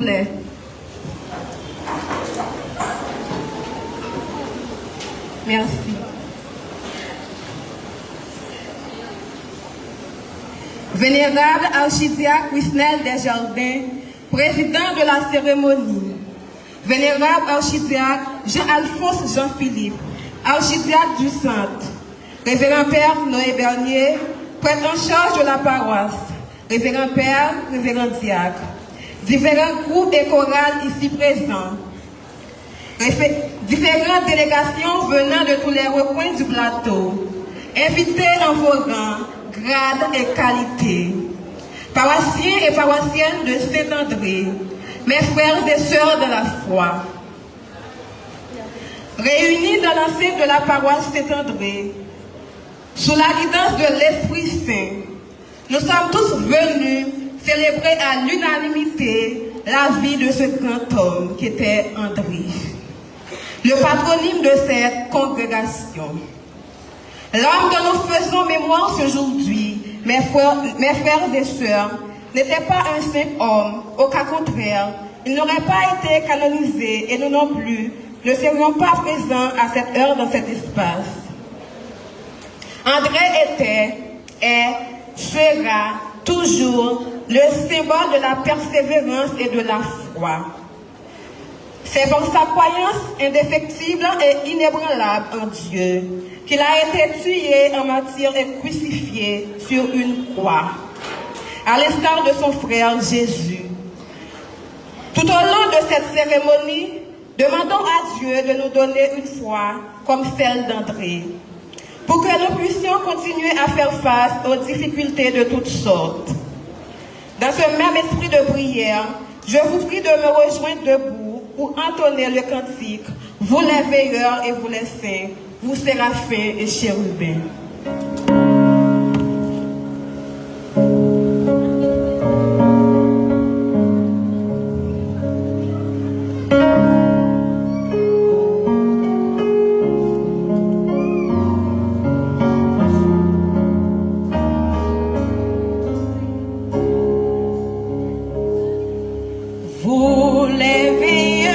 plaît. Merci. Vénérable archidiacre Wisnel Desjardins, président de la cérémonie. Vénérable archidiacre Jean-Alphonse Jean-Philippe, archidiacre du Centre. Révérend Père Noé Bernier, prêtre en charge de la paroisse. Révérend Père, révérend diacre. Différents groupes et chorales ici présents. Différentes délégations venant de tous les recoins du plateau. Invités en vos rangs, grades et qualités. Paroissiens et paroissiennes de Saint-André, mes frères et sœurs de la foi. Réunis dans l'enceinte de la paroisse Saint-André, sous la guidance de l'Esprit Saint, nous sommes tous venus célébrer à l'unanimité la vie de ce grand homme qui était André, le patronyme de cette congrégation. L'homme dont nous faisons mémoire aujourd'hui, mes frères et sœurs, n'était pas un simple homme, au cas contraire, il n'aurait pas été canonisé et nous non plus ne serions pas présents à cette heure dans cet espace. André était, est, sera toujours le symbole de la persévérance et de la foi. C'est par sa croyance indéfectible et inébranlable en Dieu qu'il a été tué en martyr et crucifié sur une croix, à l'instar de son frère Jésus. Tout au long de cette cérémonie, demandons à Dieu de nous donner une foi comme celle d'André, pour que nous puissions continuer à faire face aux difficultés de toutes sortes. Dans ce même esprit de prière, je vous prie de me rejoindre debout pour entonner le cantique, vous les veilleurs et vous les saints, vous séraphins et chérubins. Alléluia.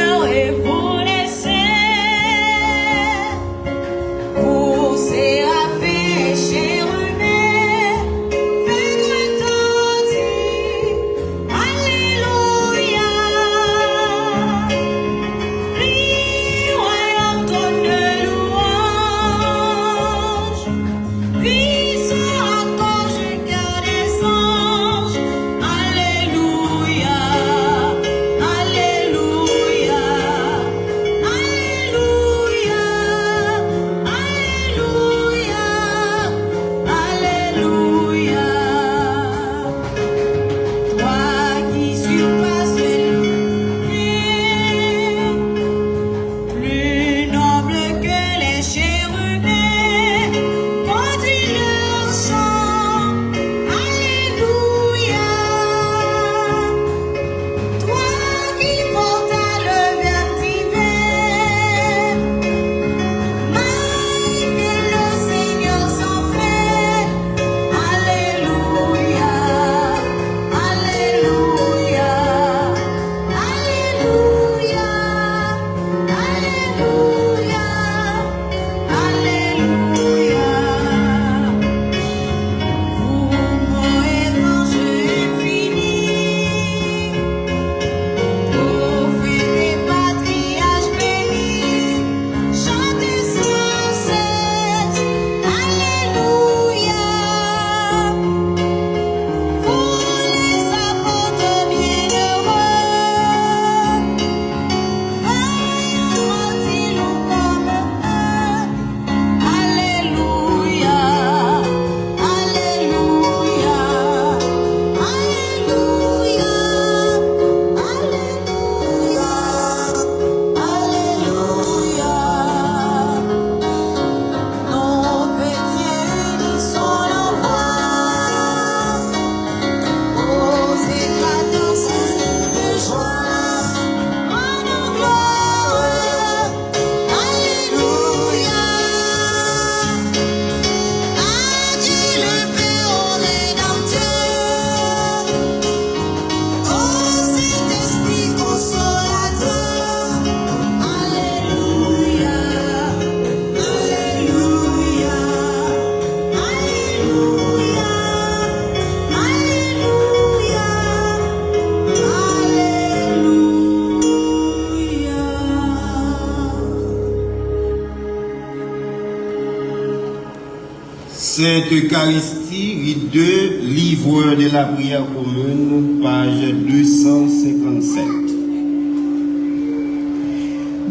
Sainte Eucharistie, rite 2, livre de la prière commune, page 257.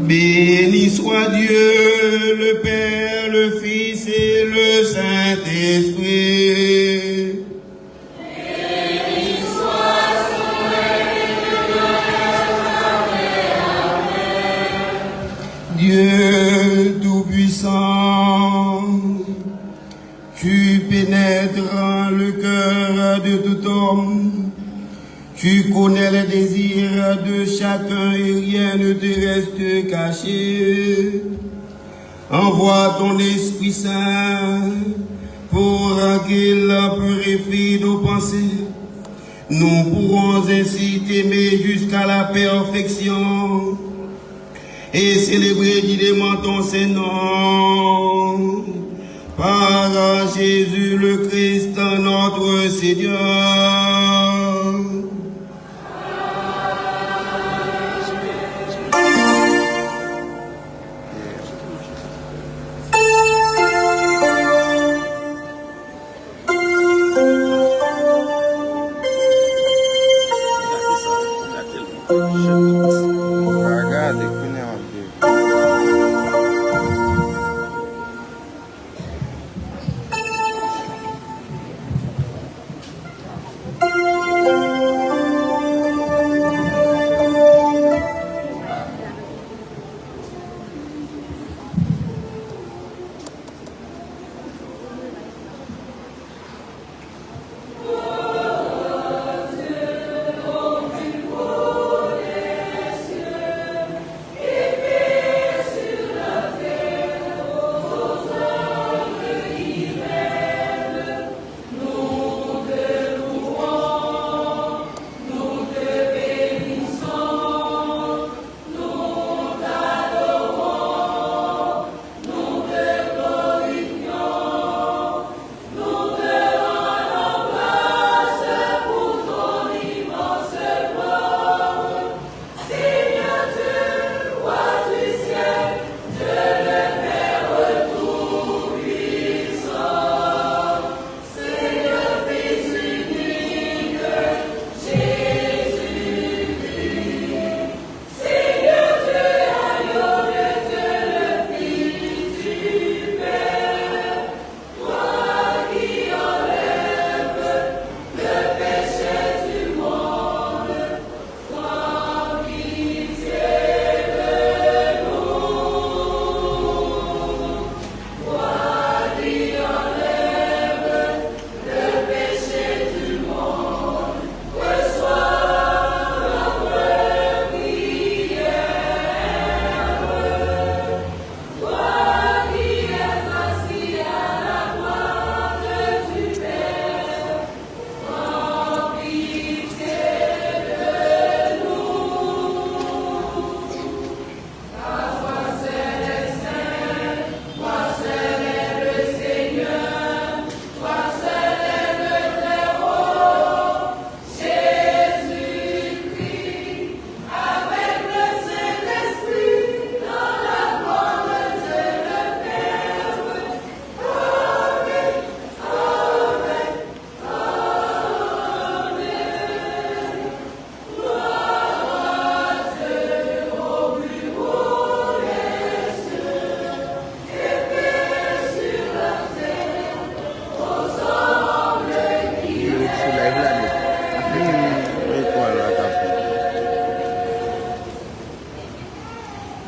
Béni soit Dieu, le Père, le Fils et le Saint-Esprit. Béni soit son Amen. Dieu Tout-Puissant, tu pénètres le cœur de tout homme. Tu connais les désirs de chacun et rien ne te reste caché. Envoie ton Esprit Saint pour qu'il purifie nos pensées. Nous pourrons ainsi t'aimer jusqu'à la perfection et célébrer dignement ton Saint-Nom. Par Jésus le Christ, notre Seigneur.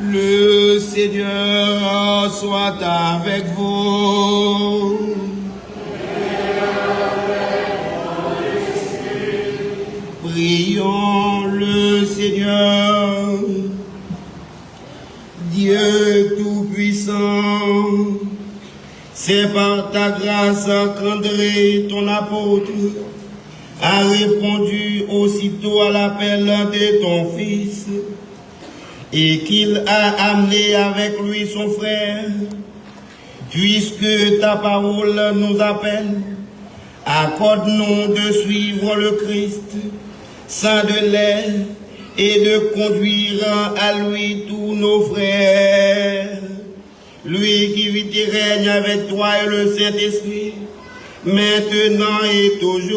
Le Seigneur soit avec vous. Prions le Seigneur. Dieu Tout-Puissant, c'est par ta grâce qu'André, ton apôtre, a répondu aussitôt à l'appel de ton Fils et qu'il a amené avec lui son frère. Puisque ta parole nous appelle, accorde-nous de suivre le Christ, sans de lait, et de conduire à lui tous nos frères. Lui qui vit et règne avec toi et le Saint-Esprit, maintenant et toujours.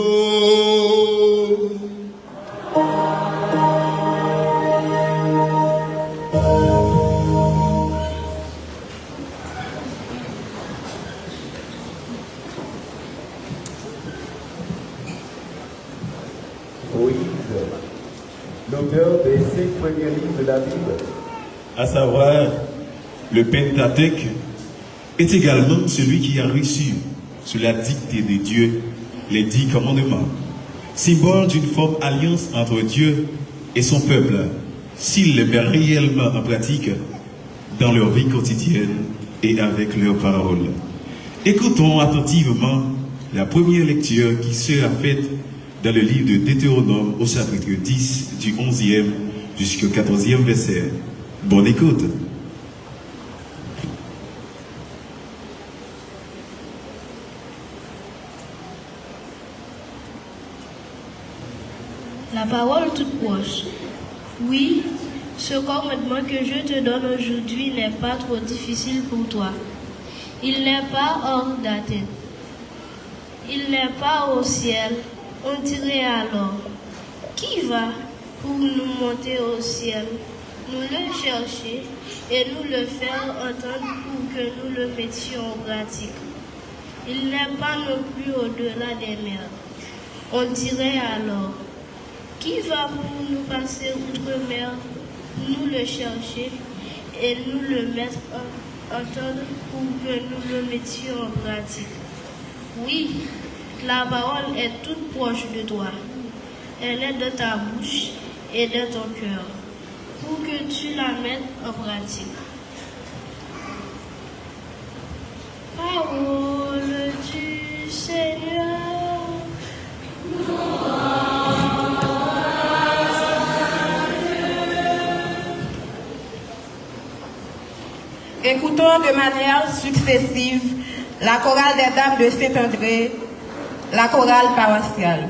Moïse, l'auteur des 5 premiers livres de la Bible, à savoir le Pentateuque, est également celui qui a reçu, sous la dictée de Dieu, les 10 commandements, symbole d'une forte alliance entre Dieu et son peuple, s'ils les mettent réellement en pratique dans leur vie quotidienne et avec leurs paroles. Écoutons attentivement la première lecture qui sera faite dans le livre de Deutéronome au chapitre 10 du 11e jusqu'au 14e verset. Bonne écoute. La parole toute proche. Oui, ce commandement que je te donne aujourd'hui n'est pas trop difficile pour toi. Il n'est pas hors d'atteinte. Il n'est pas au ciel. On dirait alors, qui va pour nous monter au ciel, nous le chercher et nous le faire entendre pour que nous le mettions en pratique. Il n'est pas non plus au-delà des mers. On dirait alors, qui va pour nous passer outre-mer, nous le chercher et nous le mettre en entendre pour que nous le mettions en pratique. Oui, la parole est toute proche de toi. Elle est dans ta bouche et dans ton cœur, pour que tu la mettes en pratique. Parole du Seigneur. Écoutons de manière successive la chorale des Dames de Saint-André, la chorale paroissiale.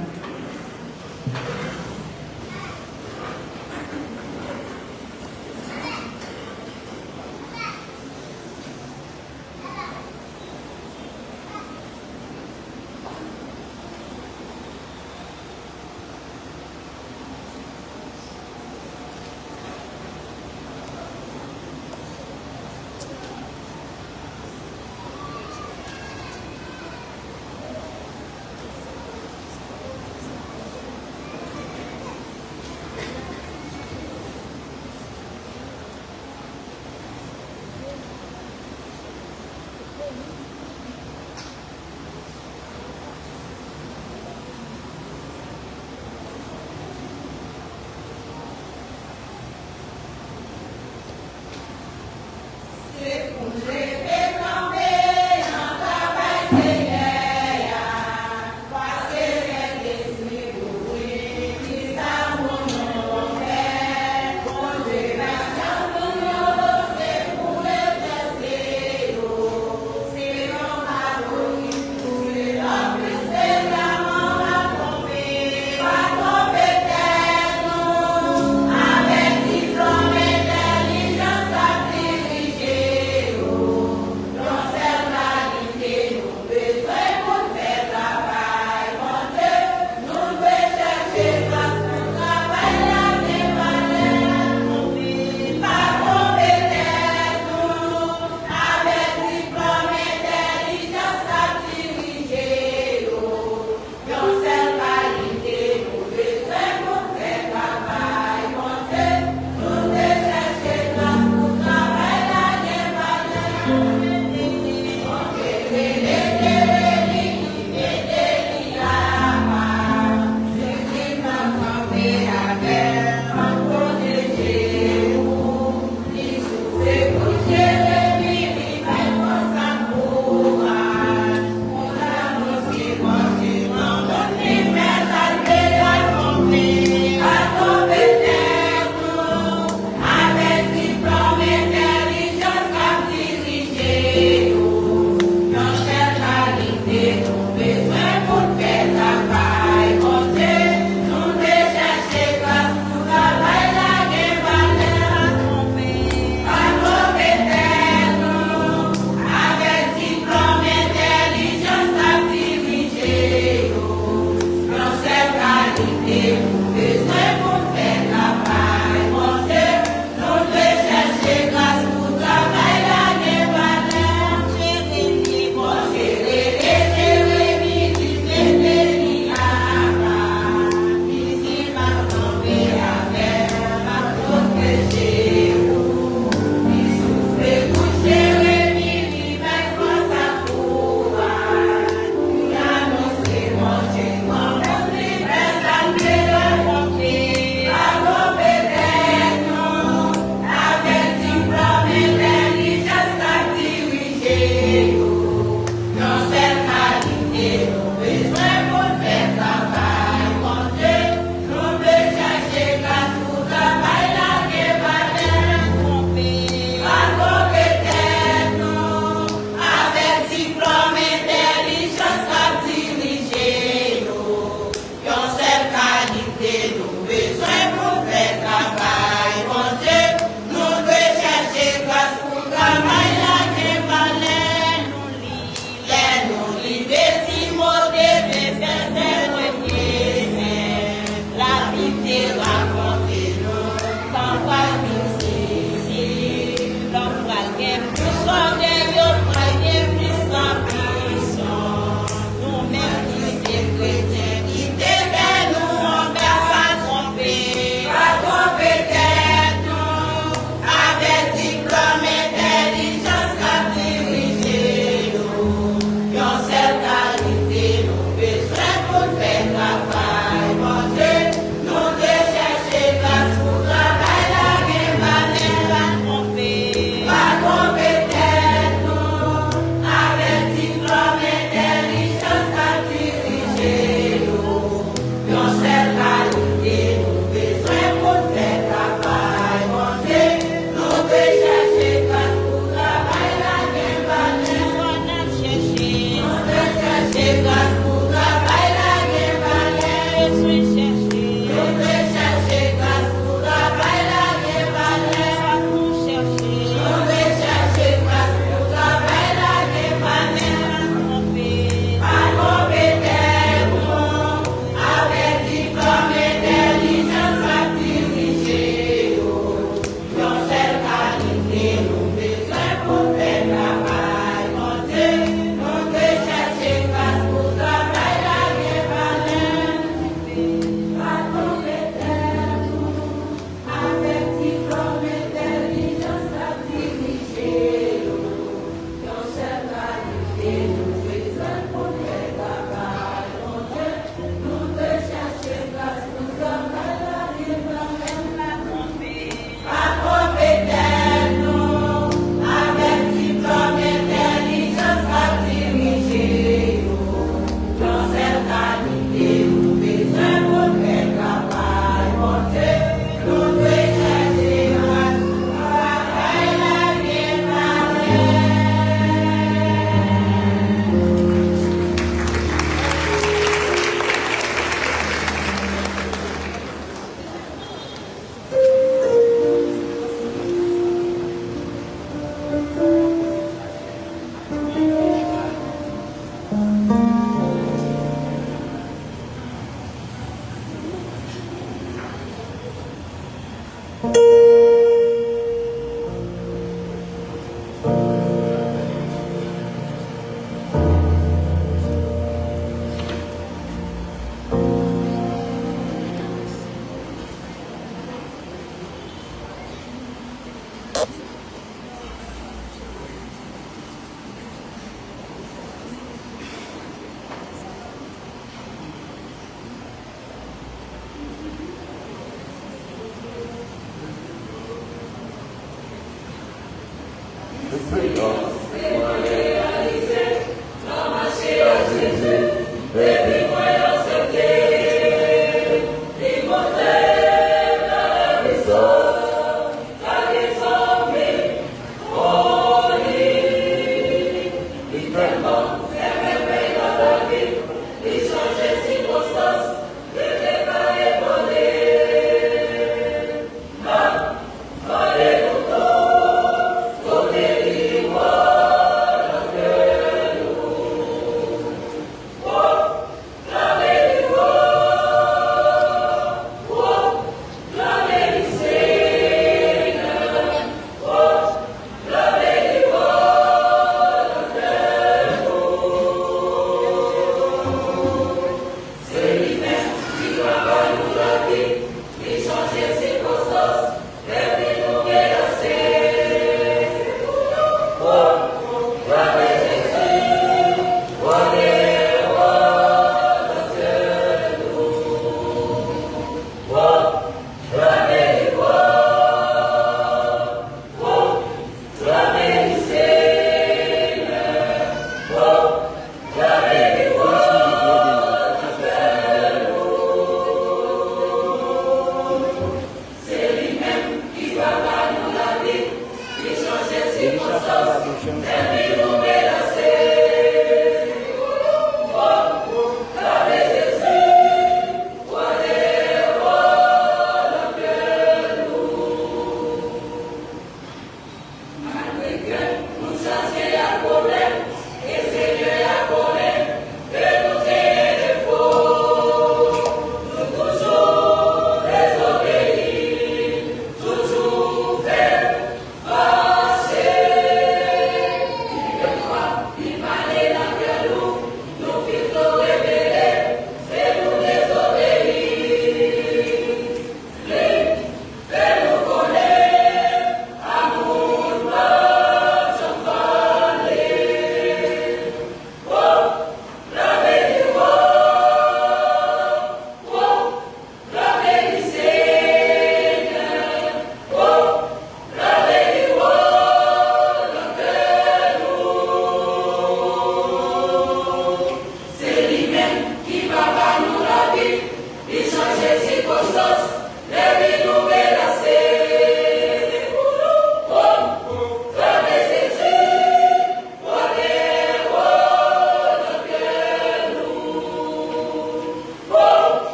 Avec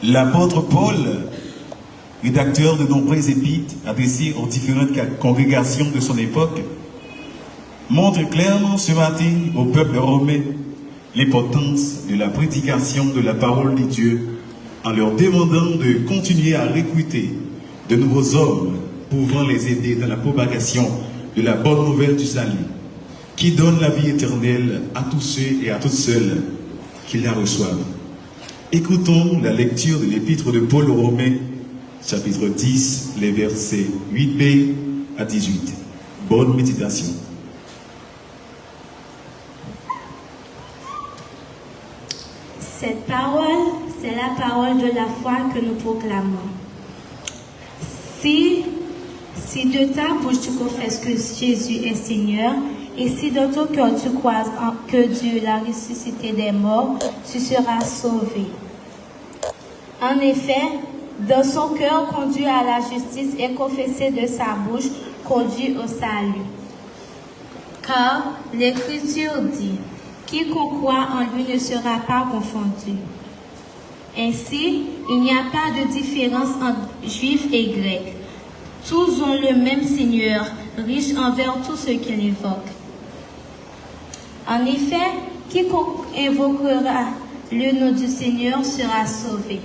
L'apôtre Paul, rédacteur de nombreux épîtres adressés aux différentes congrégations de son époque, montre clairement ce matin au peuple romain l'importance de la prédication de la parole de Dieu en leur demandant de continuer à recruter de nouveaux hommes pouvant les aider dans la propagation de la bonne nouvelle du salut, qui donne la vie éternelle à tous ceux et à toutes celles qui la reçoivent. Écoutons la lecture de l'épître de Paul aux Romains, chapitre 10, les versets 8b à 18. Bonne méditation. Cette parole, c'est la parole de la foi que nous proclamons. Si de ta bouche tu confesses que Jésus est Seigneur, et si dans ton cœur tu crois que Dieu l'a ressuscité des morts, tu seras sauvé. En effet, dans son cœur conduit à la justice et confessé de sa bouche conduit au salut. Car l'Écriture dit, quiconque croit en lui ne sera pas confondu. Ainsi, il n'y a pas de différence entre juifs et grecs. Tous ont le même Seigneur, riche envers tous ceux qui l'invoquent. En effet, quiconque invoquera le nom du Seigneur sera sauvé.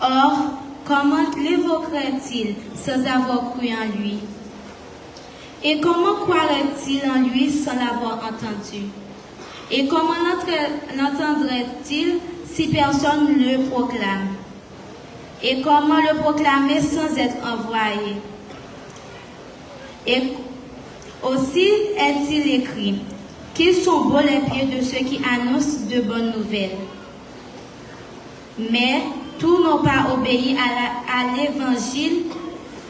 Or, comment l'invoquerait-il sans avoir cru en lui? Et comment croirait-il en lui sans l'avoir entendu? Et comment l'entendrait-il si personne ne le proclame? Et comment le proclamer sans être envoyé? Et aussi est-il écrit qu'ils sont beaux les pieds de ceux qui annoncent de bonnes nouvelles. Mais tous n'ont pas obéi à l'évangile.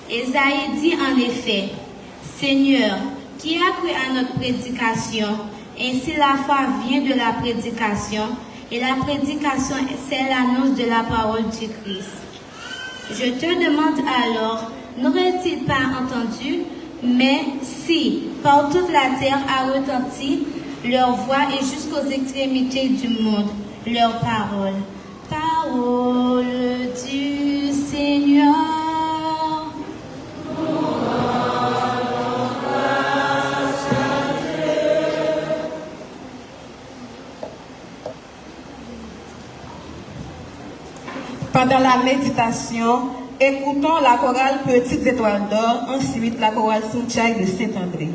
Ésaïe dit en effet, Seigneur, qui a cru à notre prédication? Ainsi la foi vient de la prédication, et la prédication c'est l'annonce de la parole du Christ. Je te demande alors, n'aurait-il pas entendu? Mais si, par toute la terre a retenti leur voix et jusqu'aux extrémités du monde, leur parole. Parole du Seigneur. Pendant la méditation, écoutons la chorale Petites Étoiles d'Or, ensuite la chorale Soutiaille de Saint-André.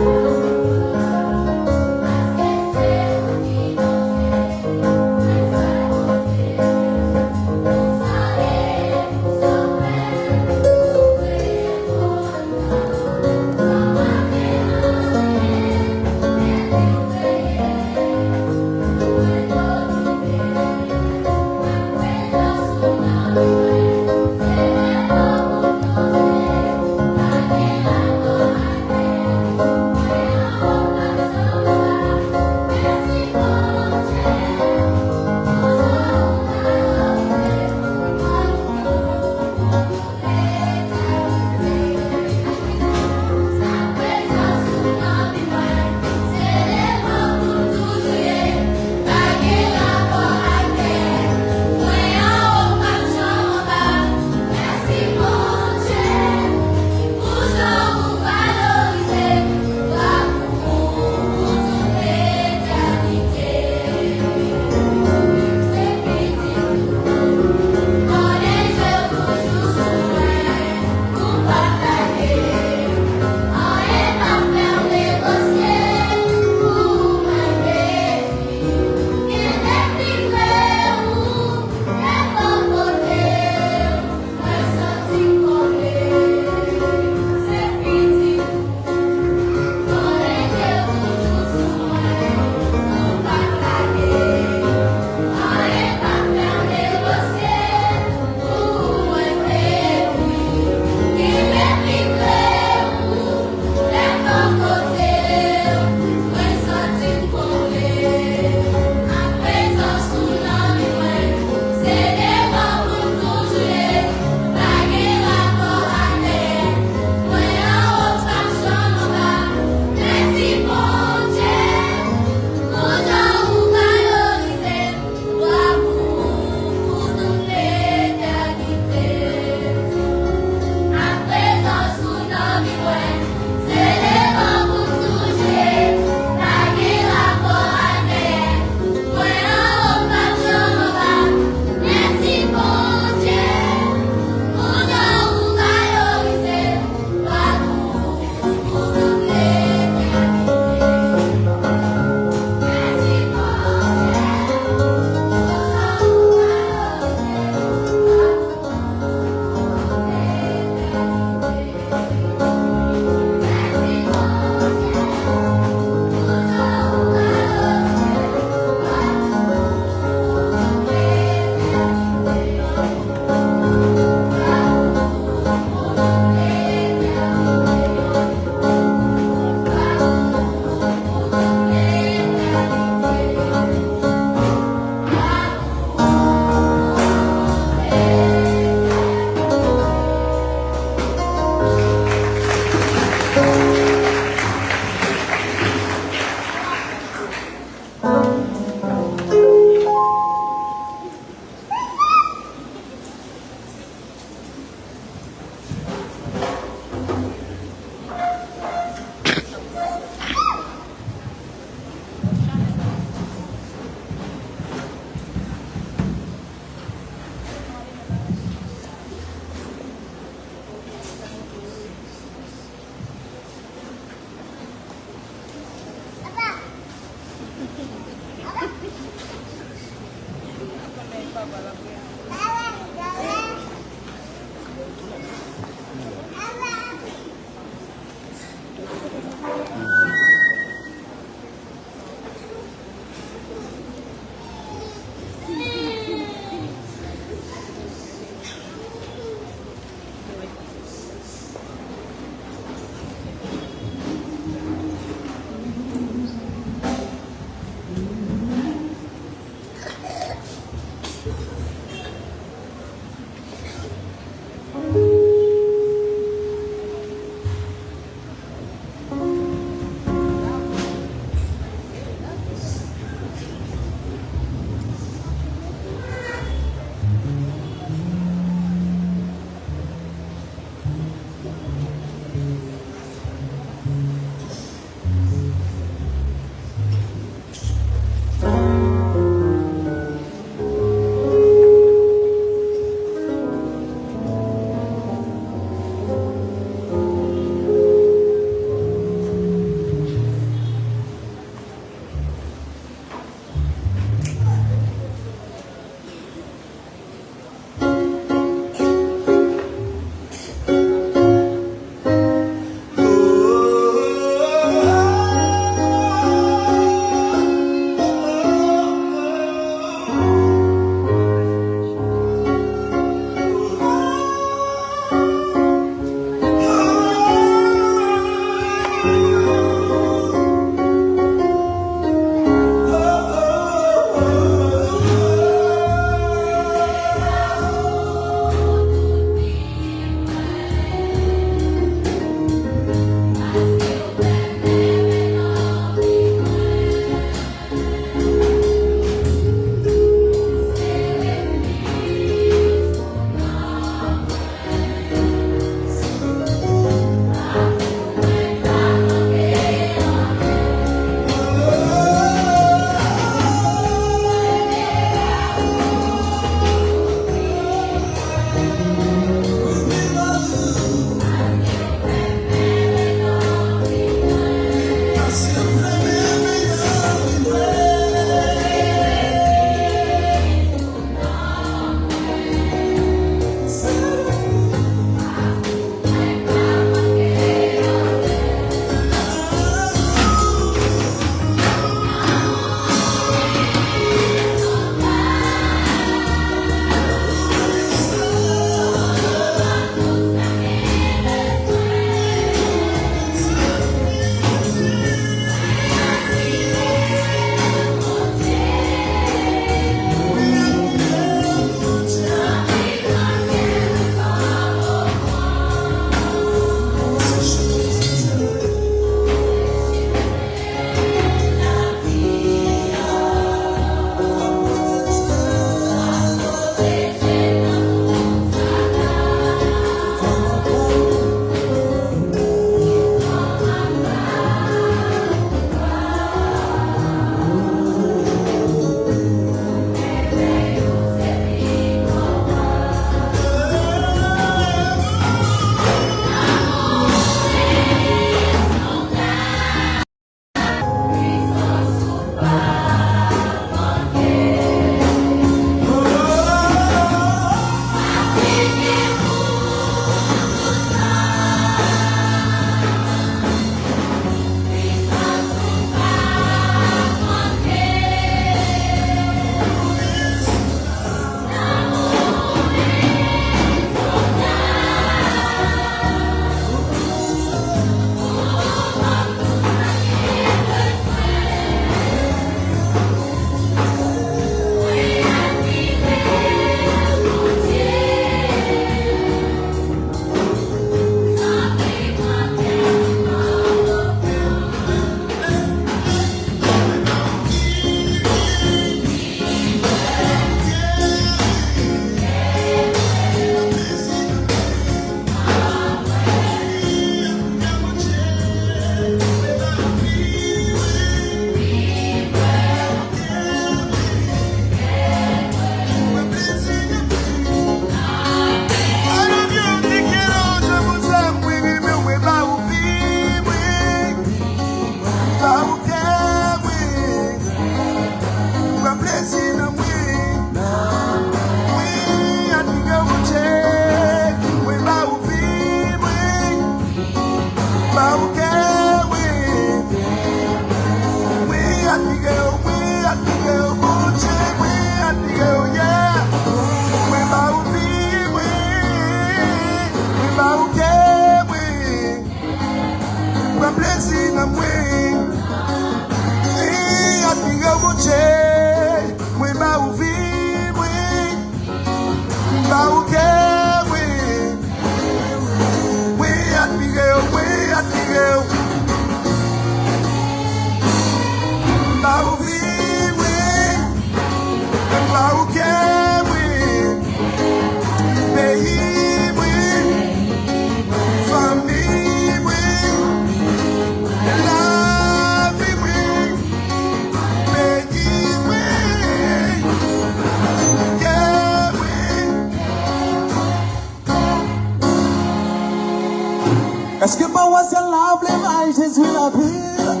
Est-ce que ma voix c'est la blême, Jésus la ville?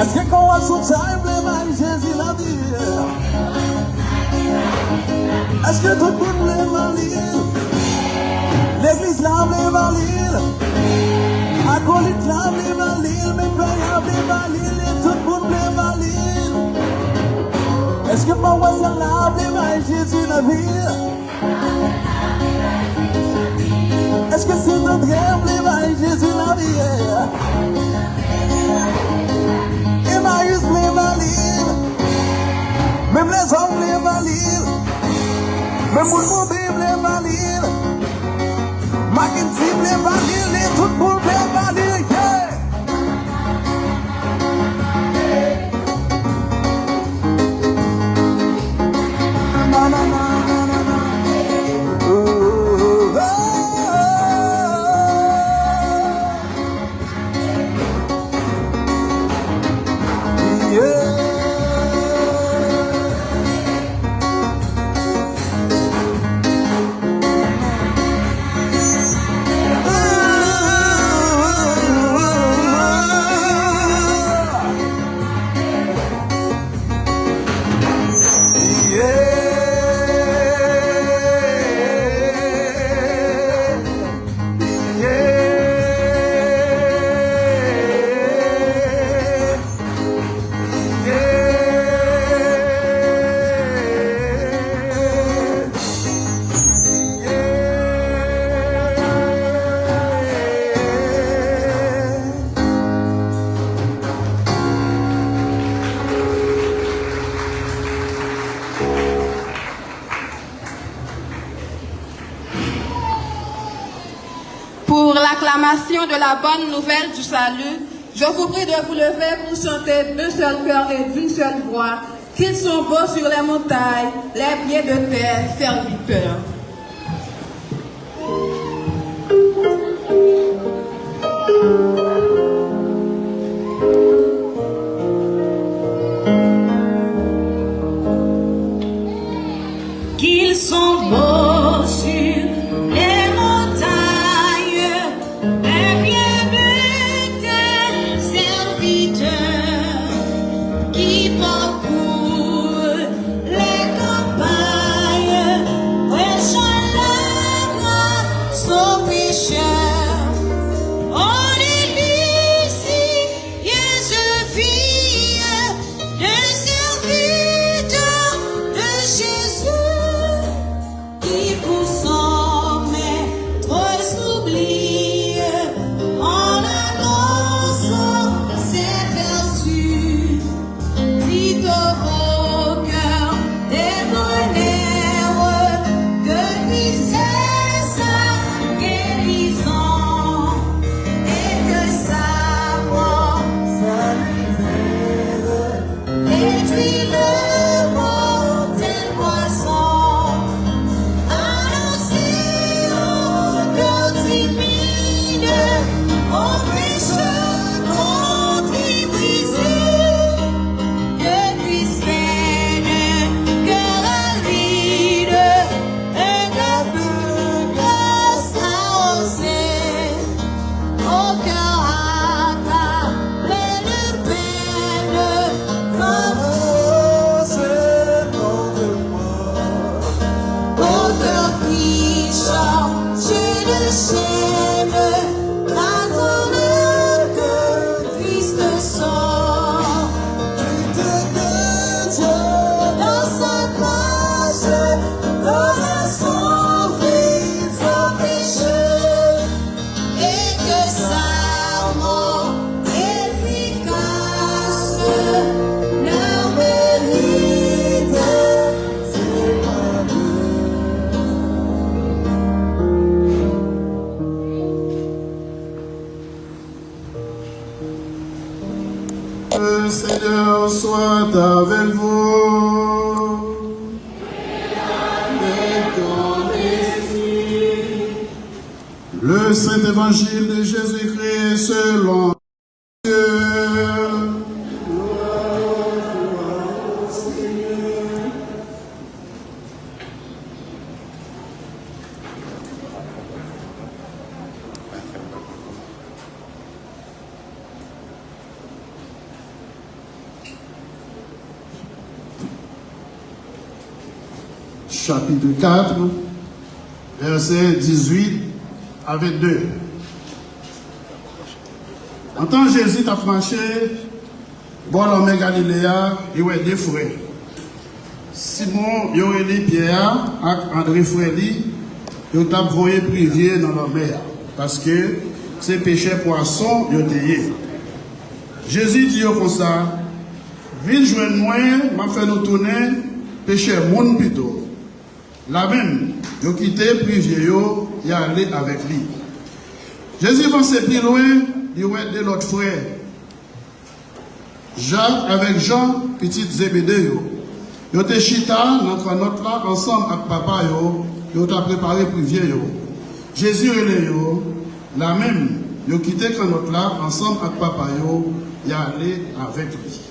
Est-ce que quand on s'en time, blême, Jésus la ville? Est-ce que tout le monde blême à l'île? L'église la blême à l'île? Acolyte la blême à l'île? Mes frères blême à l'île? Et tout le monde blême à l'île? Est-ce que ma voix c'est la blême, Jésus la ville? Est-ce que c'est notre blême, Jésus la vie? Emmaüs blême à l'île. Même les hommes blême à l'île. Même mon blême à l'île. Mackenzie blême à l'île. Et tout le monde blême à l'île. Pour l'acclamation de la bonne nouvelle du salut, je vous prie de vous lever pour chanter d'un seul cœur et d'une seule voix, qu'ils sont beaux sur les montagnes, les pieds de terre, serviteurs. Qu'ils sont beaux sur les montagnes, les pieds de tes serviteurs, qui parcourent les campagnes, prêchant la grâce aux pécheurs. On est ici, Jésus, de serviteur de Jésus. Qui pour son maître s'oublie en annonçant ses vertus, dit au cœur des bonheurs que tristesse guérissant et que sa mort réduit le mortel poisson. Annoncez au cœur timide, au pécheur contribrisé, de triste peine, cœur avide, un cœur de grâce arrosé, au cœur accablé de peine, comme au cœur qui change de chaîne, n'attendant que Christ sort. Dans sa grâce, donne son fils son péché, et que sa mort efficace leur mérite. Le Seigneur soit avec vous. Et ton esprit. Le Saint Évangile de Jésus-Christ selon Dieu. chapitre 4, versets 18 à 22. En tant que Jésus a marché, bon l'homme Galiléa, il y a deux frères. Simon, Yoeli, Pierre, et André Fréli, ils ont envoyé privier dans la mer, parce que ces péchés poissons, ils ont été. Jésus dit comme ça, viens joindre moi, m'a fait nous tourner, péché moun plutôt. Là même, ils ont quitté privier, ils sont allés avec lui. Jésus pensait plus loin, il y a de l'autre frère. Jacques avec Jean, petit Zébédée. Ils ont chita dans notre là ensemble avec papa, ils ont préparé pour vieux. Jésus et les là même, ils ont quitté notre là ensemble avec papa, ils sont allés avec lui.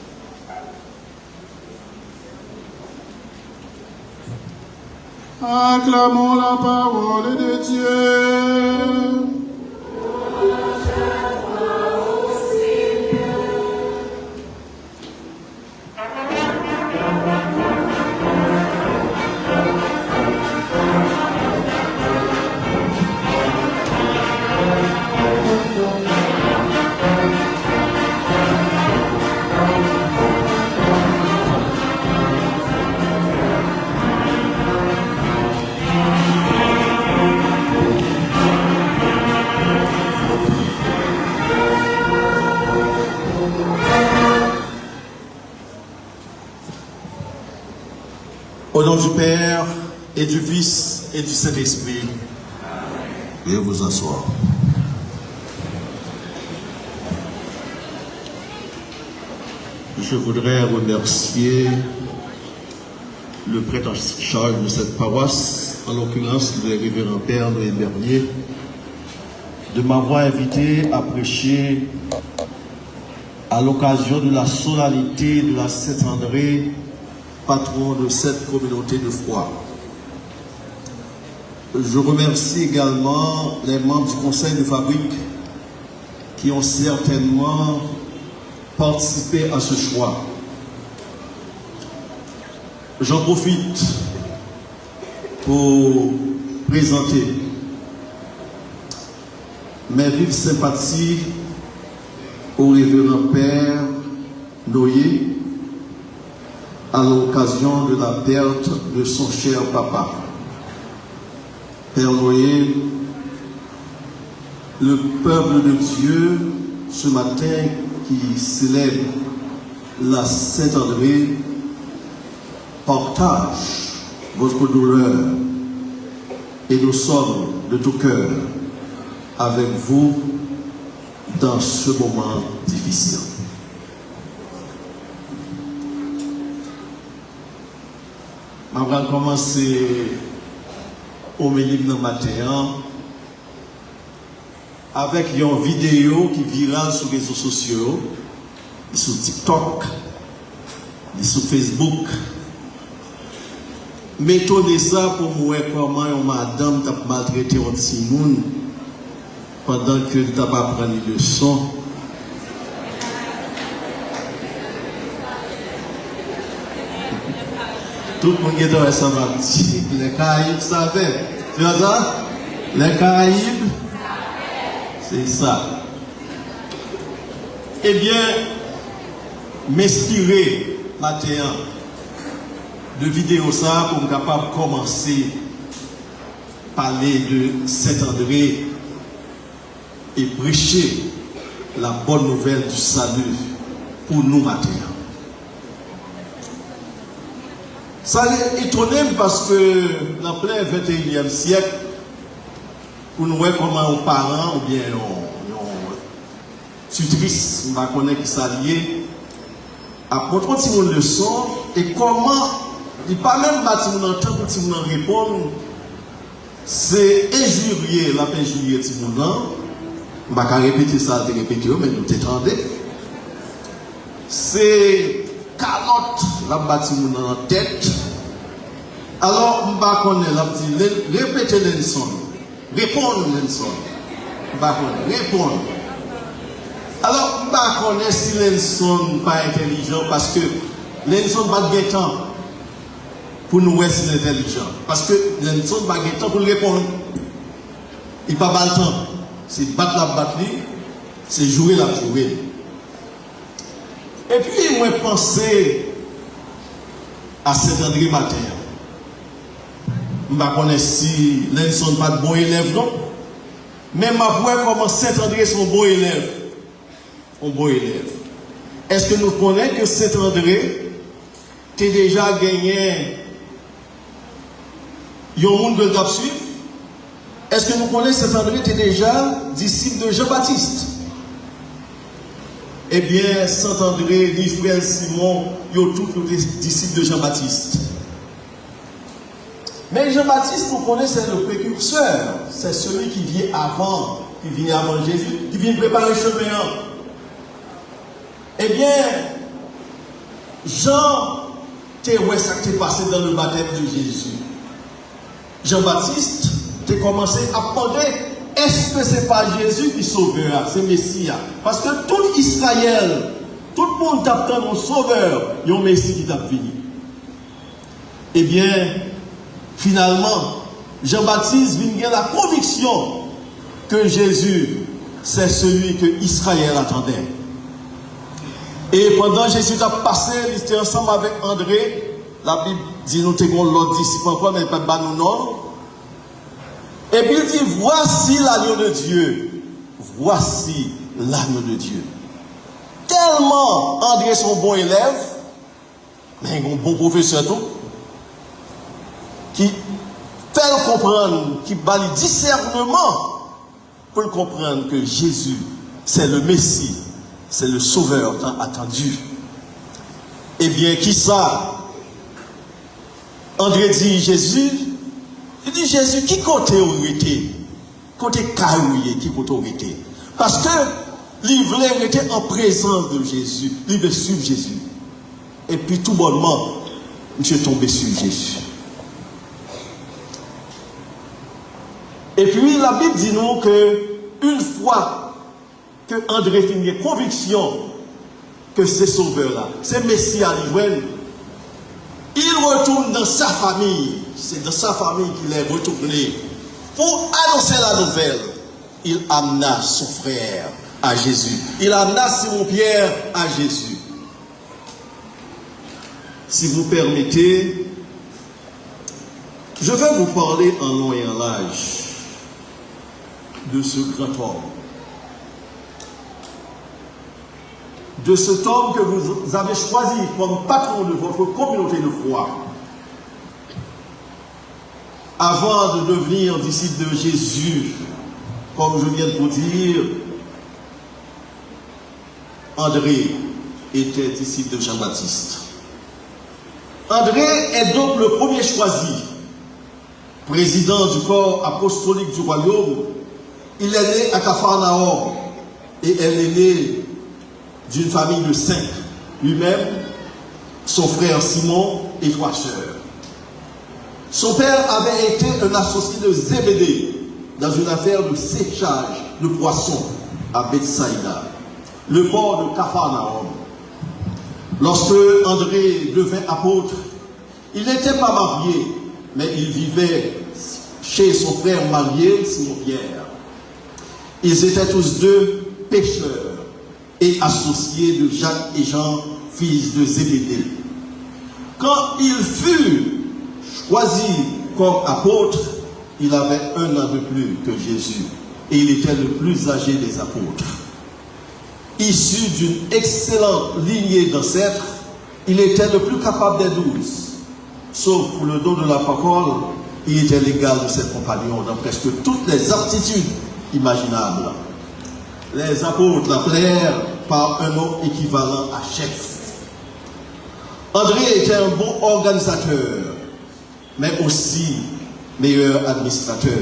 Acclamons la parole de Dieu. Au nom du Père et du Fils et du Saint-Esprit, veuillez vous asseoir. Je voudrais remercier le prêtre en charge de cette paroisse, en l'occurrence le révérend Père Noël Bernier, de m'avoir invité à prêcher à l'occasion de la solennité de la Saint-André, patron de cette communauté de foi. Je remercie également les membres du conseil de fabrique qui ont certainement participé à ce choix. J'en profite pour présenter mes vives sympathies au révérend Père Noyer à l'occasion de la perte de son cher papa. Père Noyer, le peuple de Dieu, ce matin qui célèbre la Saint-André, partage votre douleur et nous sommes de tout cœur avec vous dans ce moment difficile. Je vais commencer au milieu de matin avec une vidéo qui virale sur les réseaux sociaux, sur TikTok, sur Facebook. Mettez ça pour moi comment une madame t'a maltraité un petit monde pendant que tu n'as pas pris une leçon. Tout le monde qui est dans le les Caraïbes savaient. Tu vois ça? Les Caraïbes, c'est ça. Eh bien, m'inspirer matin de vidéo ça pour me capable de commencer à parler de Saint-André et prêcher la bonne nouvelle du salut pour nous matin. Ça est étonnant parce que dans plein 21e siècle, pour nous voir comment un parent ou bien un tutrice, on va connaître qui s'allie, apprendre une leçon et comment, il ne pas même battre mon temps pour nous répondre, c'est injurier, la injurier de mon temps, je ne vais pas répéter ça, mais nous t'étendez. C'est calotte la bâti dans la tête. Alors, je ne vais pas répéter Lenson. Répondre Lenson. Répondre. Alors, je ne vais pas connaître si Lenson n'est pas intelligent parce que Lenson n'a pas de temps. pour nous être intelligents. Parce que Nelson n'a pas le temps pour le répondre. Il n'a pas le temps. C'est battre la batterie, c'est jouer la jouer. Et puis, moi, penser à Saint-André matin. Je ne sais pas si Nelson n'est pas de bon élève, non? Mais je vois comment Saint-André est un bon élève. Un bon élève. Est-ce que nous connaissons que Saint-André a déjà gagné un monde de le suivre? Est-ce que nous connaissons Saint-André était déjà disciple de Jean-Baptiste? Eh bien, Saint-André, ni frère Simon, ils ont tous les disciples de Jean-Baptiste. Mais Jean-Baptiste, nous connaissons, c'est le précurseur. C'est celui qui vient avant Jésus, qui vient préparer le chemin. Eh bien, Jean, tu vois ça qui est passé dans le baptême de Jésus. Jean-Baptiste, tu as commencé à demander, est-ce que ce n'est pas Jésus qui sauvera, c'est Messie? Parce que tout Israël, tout le monde t'attend un sauveur, il y a un Messie qui t'a venu. Eh bien, finalement, Jean-Baptiste vient la conviction que Jésus, c'est celui que Israël attendait. Et pendant que Jésus a passé, il était ensemble avec André. La Bible dit nous avons l'autre disciple encore, mais pas de nous non. Et puis il dit, voici l'agneau de Dieu. Voici l'agneau de Dieu. Tellement André est un bon élève, mais un bon professeur tout, qui fait le comprendre, qui bat le discernement pour le comprendre que Jésus, c'est le Messie, c'est le Sauveur tant attendu. Eh bien, qui ça? André dit Jésus, il dit Jésus, qui côté autorité? Côté carouillé, qui côté autorité? Parce que l'ivraie était en présence de Jésus, il veut suivre Jésus. Et puis tout bonnement, je suis tombé sur Jésus. Et puis la Bible dit nous que une fois que André finit conviction que c'est sauveur-là, c'est Messie à l'ivraie, il retourne dans sa famille. C'est dans sa famille qu'il est retourné pour annoncer la nouvelle. Il amena son frère à Jésus. Il amena Simon-Pierre à Jésus. Si vous permettez, je vais vous parler en long et en large de ce grand homme. De cet homme que vous avez choisi comme patron de votre communauté de foi. Avant de devenir disciple de Jésus, comme je viens de vous dire, André était disciple de Jean-Baptiste. André est donc le premier choisi, président du corps apostolique du royaume. Il est né à Capharnaüm et elle est née d'une famille de 5. Lui-même, son frère Simon et 3 sœurs. Son père avait été un associé de Zébédée dans une affaire de séchage de poissons à Bethsaïda, le port de Capharnaüm. Lorsque André devint apôtre, il n'était pas marié, mais il vivait chez son frère marié, Simon-Pierre. Ils étaient tous deux pêcheurs et associés de Jacques et Jean, fils de Zébédée. Quand il fut choisi comme apôtre, il avait 1 an de plus que Jésus et il était le plus âgé des apôtres. Issu d'une excellente lignée d'ancêtres, il était le plus capable des 12. Sauf pour le don de la parole, il était l'égal de ses compagnons dans presque toutes les aptitudes imaginables. Les apôtres l'appelèrent par un nom équivalent à chef. André était un bon organisateur, mais aussi meilleur administrateur.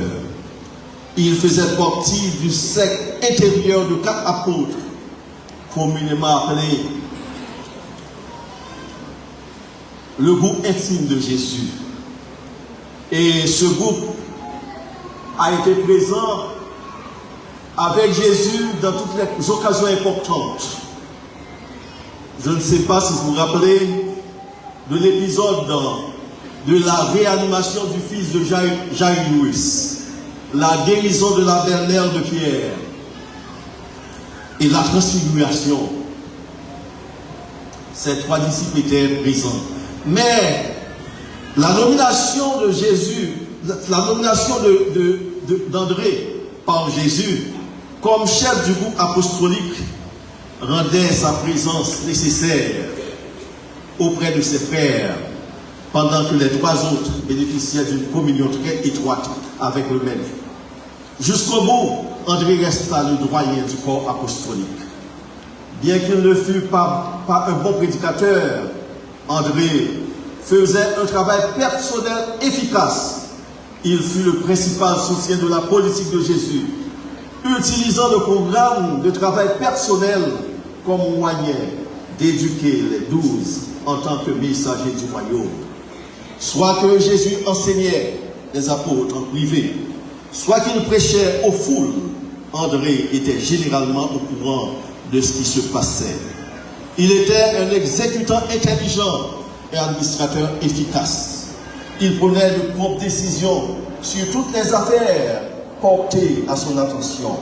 Il faisait partie du cercle intérieur de 4 apôtres, communément appelé le groupe intime de Jésus. Et ce groupe a été présent avec Jésus dans toutes les occasions importantes. Je ne sais pas si vous vous rappelez de l'épisode de la réanimation du fils de Jairus, la guérison de la belle-mère de Pierre et la transfiguration. Ces 3 disciples étaient présents. Mais la nomination de Jésus, la nomination d'André par Jésus comme chef du groupe apostolique rendait sa présence nécessaire auprès de ses frères, pendant que les 3 autres bénéficiaient d'une communion très étroite avec eux-mêmes. Jusqu'au bout, André resta le doyen du corps apostolique. Bien qu'il ne fût pas un bon prédicateur, André faisait un travail personnel efficace. Il fut le principal soutien de la politique de Jésus, utilisant le programme de travail personnel comme moyen d'éduquer les 12 en tant que messagers du royaume. Soit que Jésus enseignait les apôtres en privé, soit qu'il prêchait aux foules, André était généralement au courant de ce qui se passait. Il était un exécutant intelligent et administrateur efficace. Il prenait de promptes décisions sur toutes les affaires portées à son attention,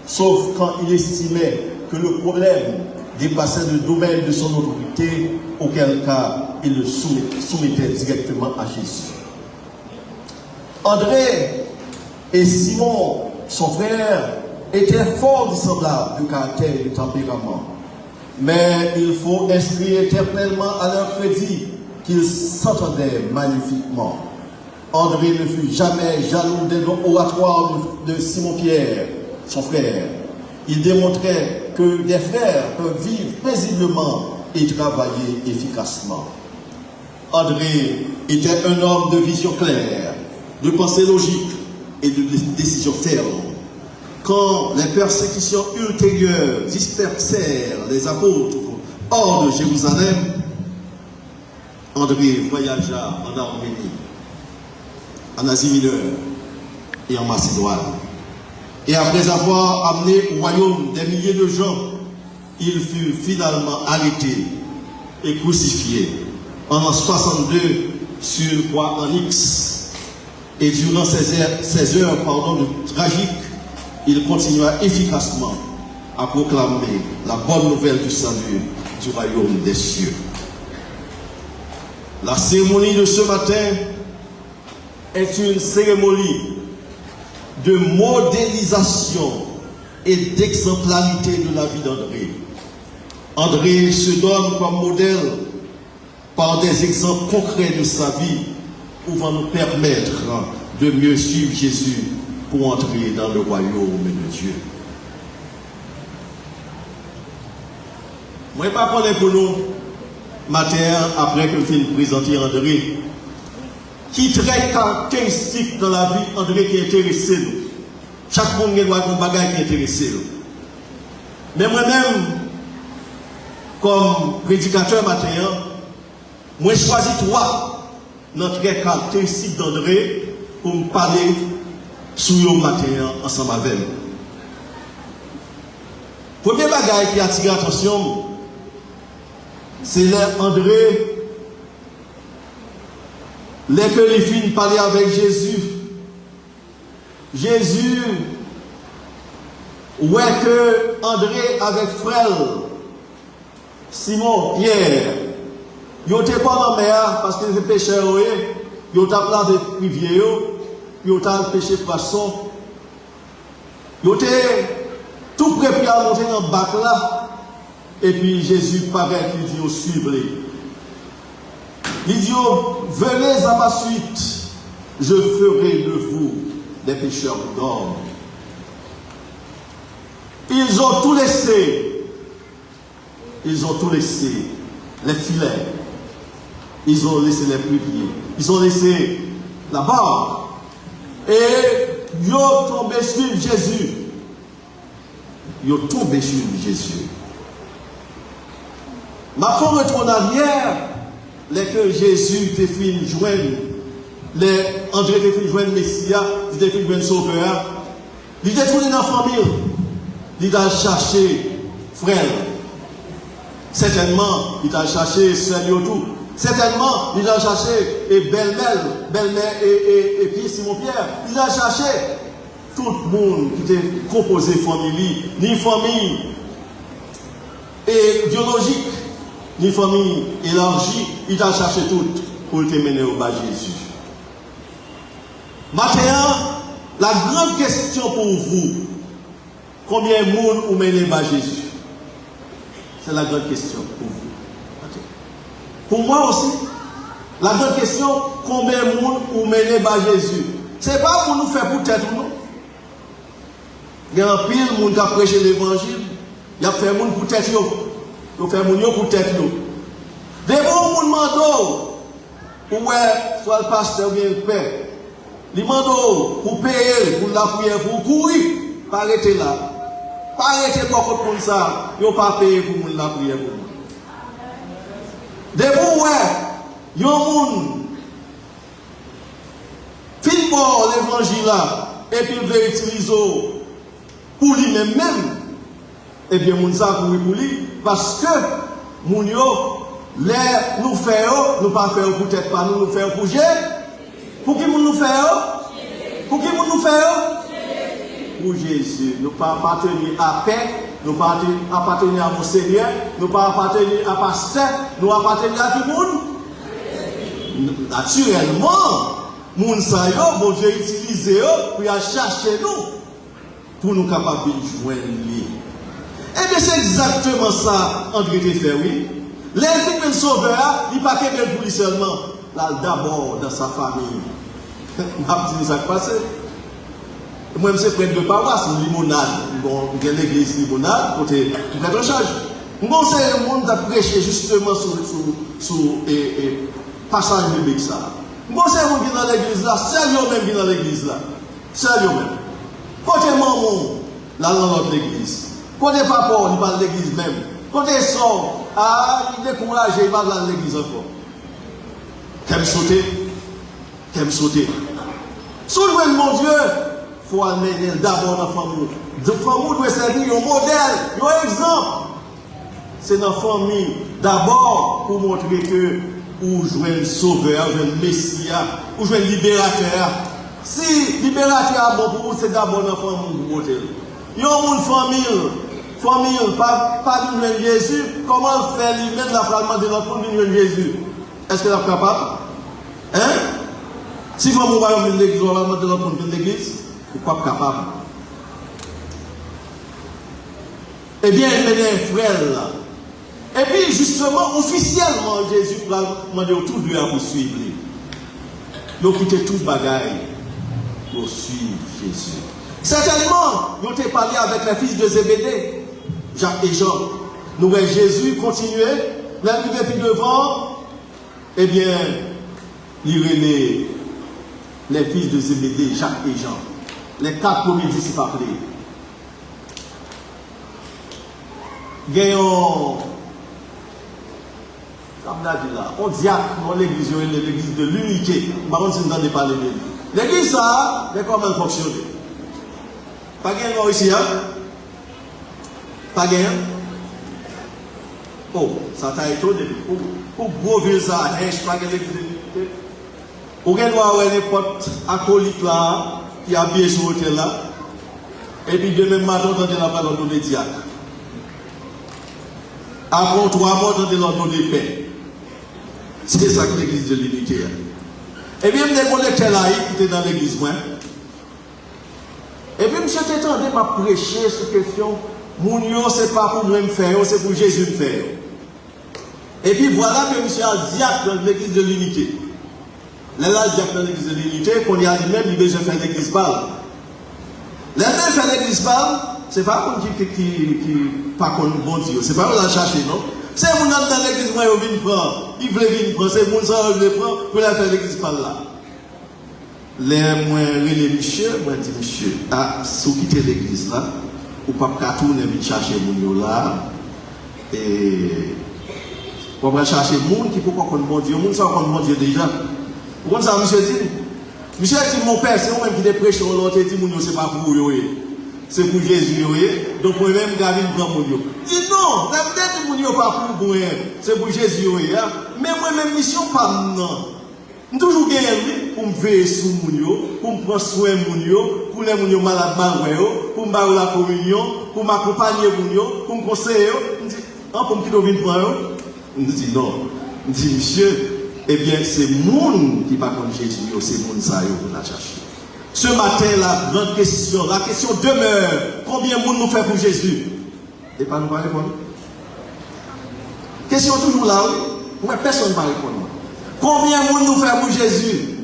sauf quand il estimait que le problème dépassait le domaine de son autorité, auquel cas il le soumettait directement à Jésus. André et Simon, son frère, étaient fort dissemblables de caractère et de tempérament. Mais il faut inscrire éternellement à leur crédit qu'ils s'entendaient magnifiquement. André ne fut jamais jaloux des dons oratoires de Simon-Pierre, son frère. Il démontrait que des frères peuvent vivre paisiblement et travailler efficacement. André était un homme de vision claire, de pensée logique et de décision ferme. Quand les persécutions ultérieures dispersèrent les apôtres hors de Jérusalem, André voyagea en Arménie, en Asie mineure et en Macédoine. Et après avoir amené au royaume des milliers de gens, il fut finalement arrêté et crucifié en l'an 62 sur croix en X. Et durant ces heures tragiques, il continua efficacement à proclamer la bonne nouvelle du salut du royaume des cieux. La cérémonie de ce matin est une cérémonie de modélisation et d'exemplarité de la vie d'André. André se donne comme modèle par des exemples concrets de sa vie pouvant nous permettre de mieux suivre Jésus pour entrer dans le royaume de Dieu. Moi, je ne sais pas pour nous, matin, après que je viens de présenter André, qui très caractéristique dans la vie André qui est intéressé nous. Chaque monde a un bagage qui est intéressé nous. Mais moi-même, comme prédicateur matin, moi je choisis 3 notre caractéristique d'André pour me parler sur le matin ensemble avec nous. Premier bagage qui attire l'attention, c'est André. Les que les filles parlaient avec Jésus. Jésus, ouais que André avec frère Simon, Pierre, ils n'étaient pas dans la mer parce qu'ils étaient pécheurs, ils ont appelé des rivières, ils ont pêché poisson. Ils étaient tout prêts à monter dans le bac là. Et puis Jésus paraît qu'il dit, suivez-les. Il dit, venez à ma suite, je ferai de vous des pécheurs d'hommes. Ils ont tout laissé. Ils ont tout laissé. Les filets. Ils ont laissé les priviers. Ils ont laissé la barque. Et ils ont tombé sur Jésus. Ils ont tombé sur Jésus. Ma foi retourne en arrière. Les que Jésus te fait joindre, les André te fait joindre Messia, il te fait joindre Sauveur, il te tourné dans la famille, il a cherché frère. Certainement, il a cherché Seigneur tout, Certainement, il a cherché et belle-mère et puis Simon-Pierre. Il a cherché tout le monde qui était composé famille, ni famille et biologique, ni famille élargie. Il a cherché tout pour te mener au bas Jésus. Maintenant, la grande question pour vous, combien de monde vous menez bas Jésus? C'est la grande question pour vous. Pour moi aussi, la grande question, combien de monde vous menez bas Jésus? Ce n'est pas pour nous faire pour tête, non? Il y a un pile de monde qui a prêché l'évangile, il y a fait monde pour tête, il fait monde pour tête. Des bons monde mando, soit le pasteur ou bien le père, il mando pour payer, pour la prière, pour courir, pas arrêter là. Pas arrêter beaucoup comme ça, il n'y a pas payé pour la prière pour moi. Des bons, il y a un monde, fin pour l'évangile là, et puis il veut utiliser pour lui-même, et bien, mon ça pour lui, parce que, mon yo, l'air nous fait, nous pas faire peut-être pas nous faire pour Jésus. Pour qui nous fait? Pour qui nous fait? Pour Jésus. Nous pas appartenir à paix, nous pas appartenir à mon Seigneur, nous pas appartenir à pasteur, nous appartenir à tout le monde. Naturellement, mon ça yo, bon Dieu utilisé pour chercher nous, pour nous capables de joindre lui. Et bien c'est exactement ça, André te fait, oui. Les filles sauveur, il n'y a pas que pour lui seulement, là d'abord dans sa famille. Je vais dire ça qui passe. Moi, je suis prêtre de paroisse, limonade. Bon, il y a l'église limonade, côté prêtre en charge. Moi, c'est le monde qui prêché justement sur le passage biblique. Moi, c'est le monde qui est dans l'église là, c'est lui-même qui est dans l'église là. C'est lui-même. Côté maman, là dans notre église. Côté papa, il parle de l'église même. Côté sort, il est découragé, il parle de l'église encore. Qu'elle sauter. Sous le mon Dieu, il faut amener d'abord dans la famille. La famille doit servir un modèle, un exemple. C'est dans la famille d'abord pour montrer que vous jouez un sauveur, un messia, vous jouez un libérateur. Si libérateur est bon pour vous, c'est d'abord dans la famille pour montrer. Il y a une famille, pas de Jésus, comment faire lui-même la parlement de notre monde de Jésus? Est-ce qu'elle est capable? Hein? Si vous avez une église, vous avez une église, vous n'êtes pas capable. Eh bien, il y a un frère là. Et puis, justement, officiellement, Jésus va demander tout lui à vous suivre. Donc, quittez toute bagaille pour suivre Jésus. Certainement, nous avons parlé avec les fils de Zébédée, Jacques et Jean. Nous voyons Jésus continuer, l'arrivée puis devant, eh bien, il les fils de Zébédée, Jacques et Jean. Les 4 premiers disciples appelés. Gagnons, comme on a dit là, on diacre dans l'église de l'unité. Par contre, si vous entendez parler de lui. L'église, ça, mais comment elle fonctionne? Pas gagnant ici, hein? Pas gagnant? Oh, ça t'a étonné. Pour gros vieux ça, je pas gagnant l'église de l'unité. Vous avez voir n'importe acolyte là, qui a bien sur l'hôtel là, et puis demain matin, on entend la parole de diacre. Avant 3 mois, on entend l'ordre de paix. C'est ça que l'église de l'unité. Et bien, je me suis là, qui était dans l'église, moi. Et puis, je suis entendu m'a prêcher cette question. Mon yo, ce n'est pas pour moi me faire, c'est pour Jésus me faire. Et puis, voilà que je suis un diacre dans l'église de l'unité. Là, diacre dans l'église de l'unité, qu'on y a dit même, il a besoin de faire l'église parle. Là, même faire l'église parle, ce n'est pas comme qui pas comme bon Dieu. Ce n'est pas pour la chercher, non? C'est mon dans l'église, moi, il vient prendre. Il veut venir prendre. C'est mon ça, il veut prendre pour la faire l'église parle là. Les moins les monsieur, moi, dit monsieur, si vous quittez l'église là, ou pas qu'à tourner, venir chercher mon là, et vous pouvez chercher monde qui peut pas connaître mon Dieu. Monde ça connaît mon Dieu déjà. Vous comprenez ça, monsieur dit? Monsieur dit, mon père, c'est moi-même qui prêche sur l'autre, et dit, mon Dieu, c'est pas pour vous, c'est pour Jésus, donc moi-même, garder le grand mon Dieu. Dis non, la peut-être moun yo pas pour moi, c'est pour Jésus. Mais moi-même, mission pas non. Je toujours gagné pour me veiller sur moun yo, pour me prendre soin de moun yo, pour les moun yo malades malades, pour me faire la communion, pour m'accompagner moun yo, pour me conseiller. Je dis, pour me quitter venir prendre. Je dis non. Je dis, monsieur, eh bien, c'est moun qui va contre Jésus, c'est moun ça yo pour la chercher. Ce matin, la grande question, la question demeure. Combien de monde nous fait pour Jésus? Et pas nous pas répondre. Question toujours là, oui. Ouais, personne ne va répondre. Combien de monde nous fait pour Jésus?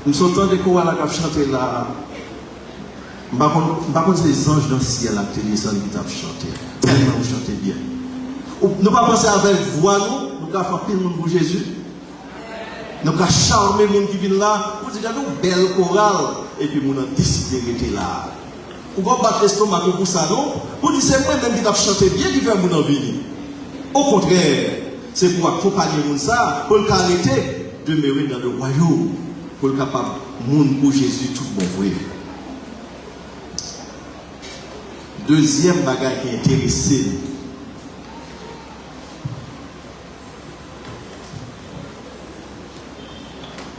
Nous sommes en train de courir à la chanter là. Par contre, c'est les anges dans le ciel qui ont chanté. Tellement vous chantez bien. Nous ne pas penser avec voix, nous avons fait pile pour Jésus. Nous avons charmé les gens qui viennent là, pour dire nous belle chorale, et puis nous avons décidé de rester là. Vous avez battre l'estomac pour ça, non? Pour dire c'est moi-même qui a chanté bien qui fait mon envie. Au contraire, c'est pour accompagner les gens, pour le arrêter de demeurer dans le royaume, pour le capable monde pour Jésus tout bon vrai. Deuxième bagage qui est intéressant.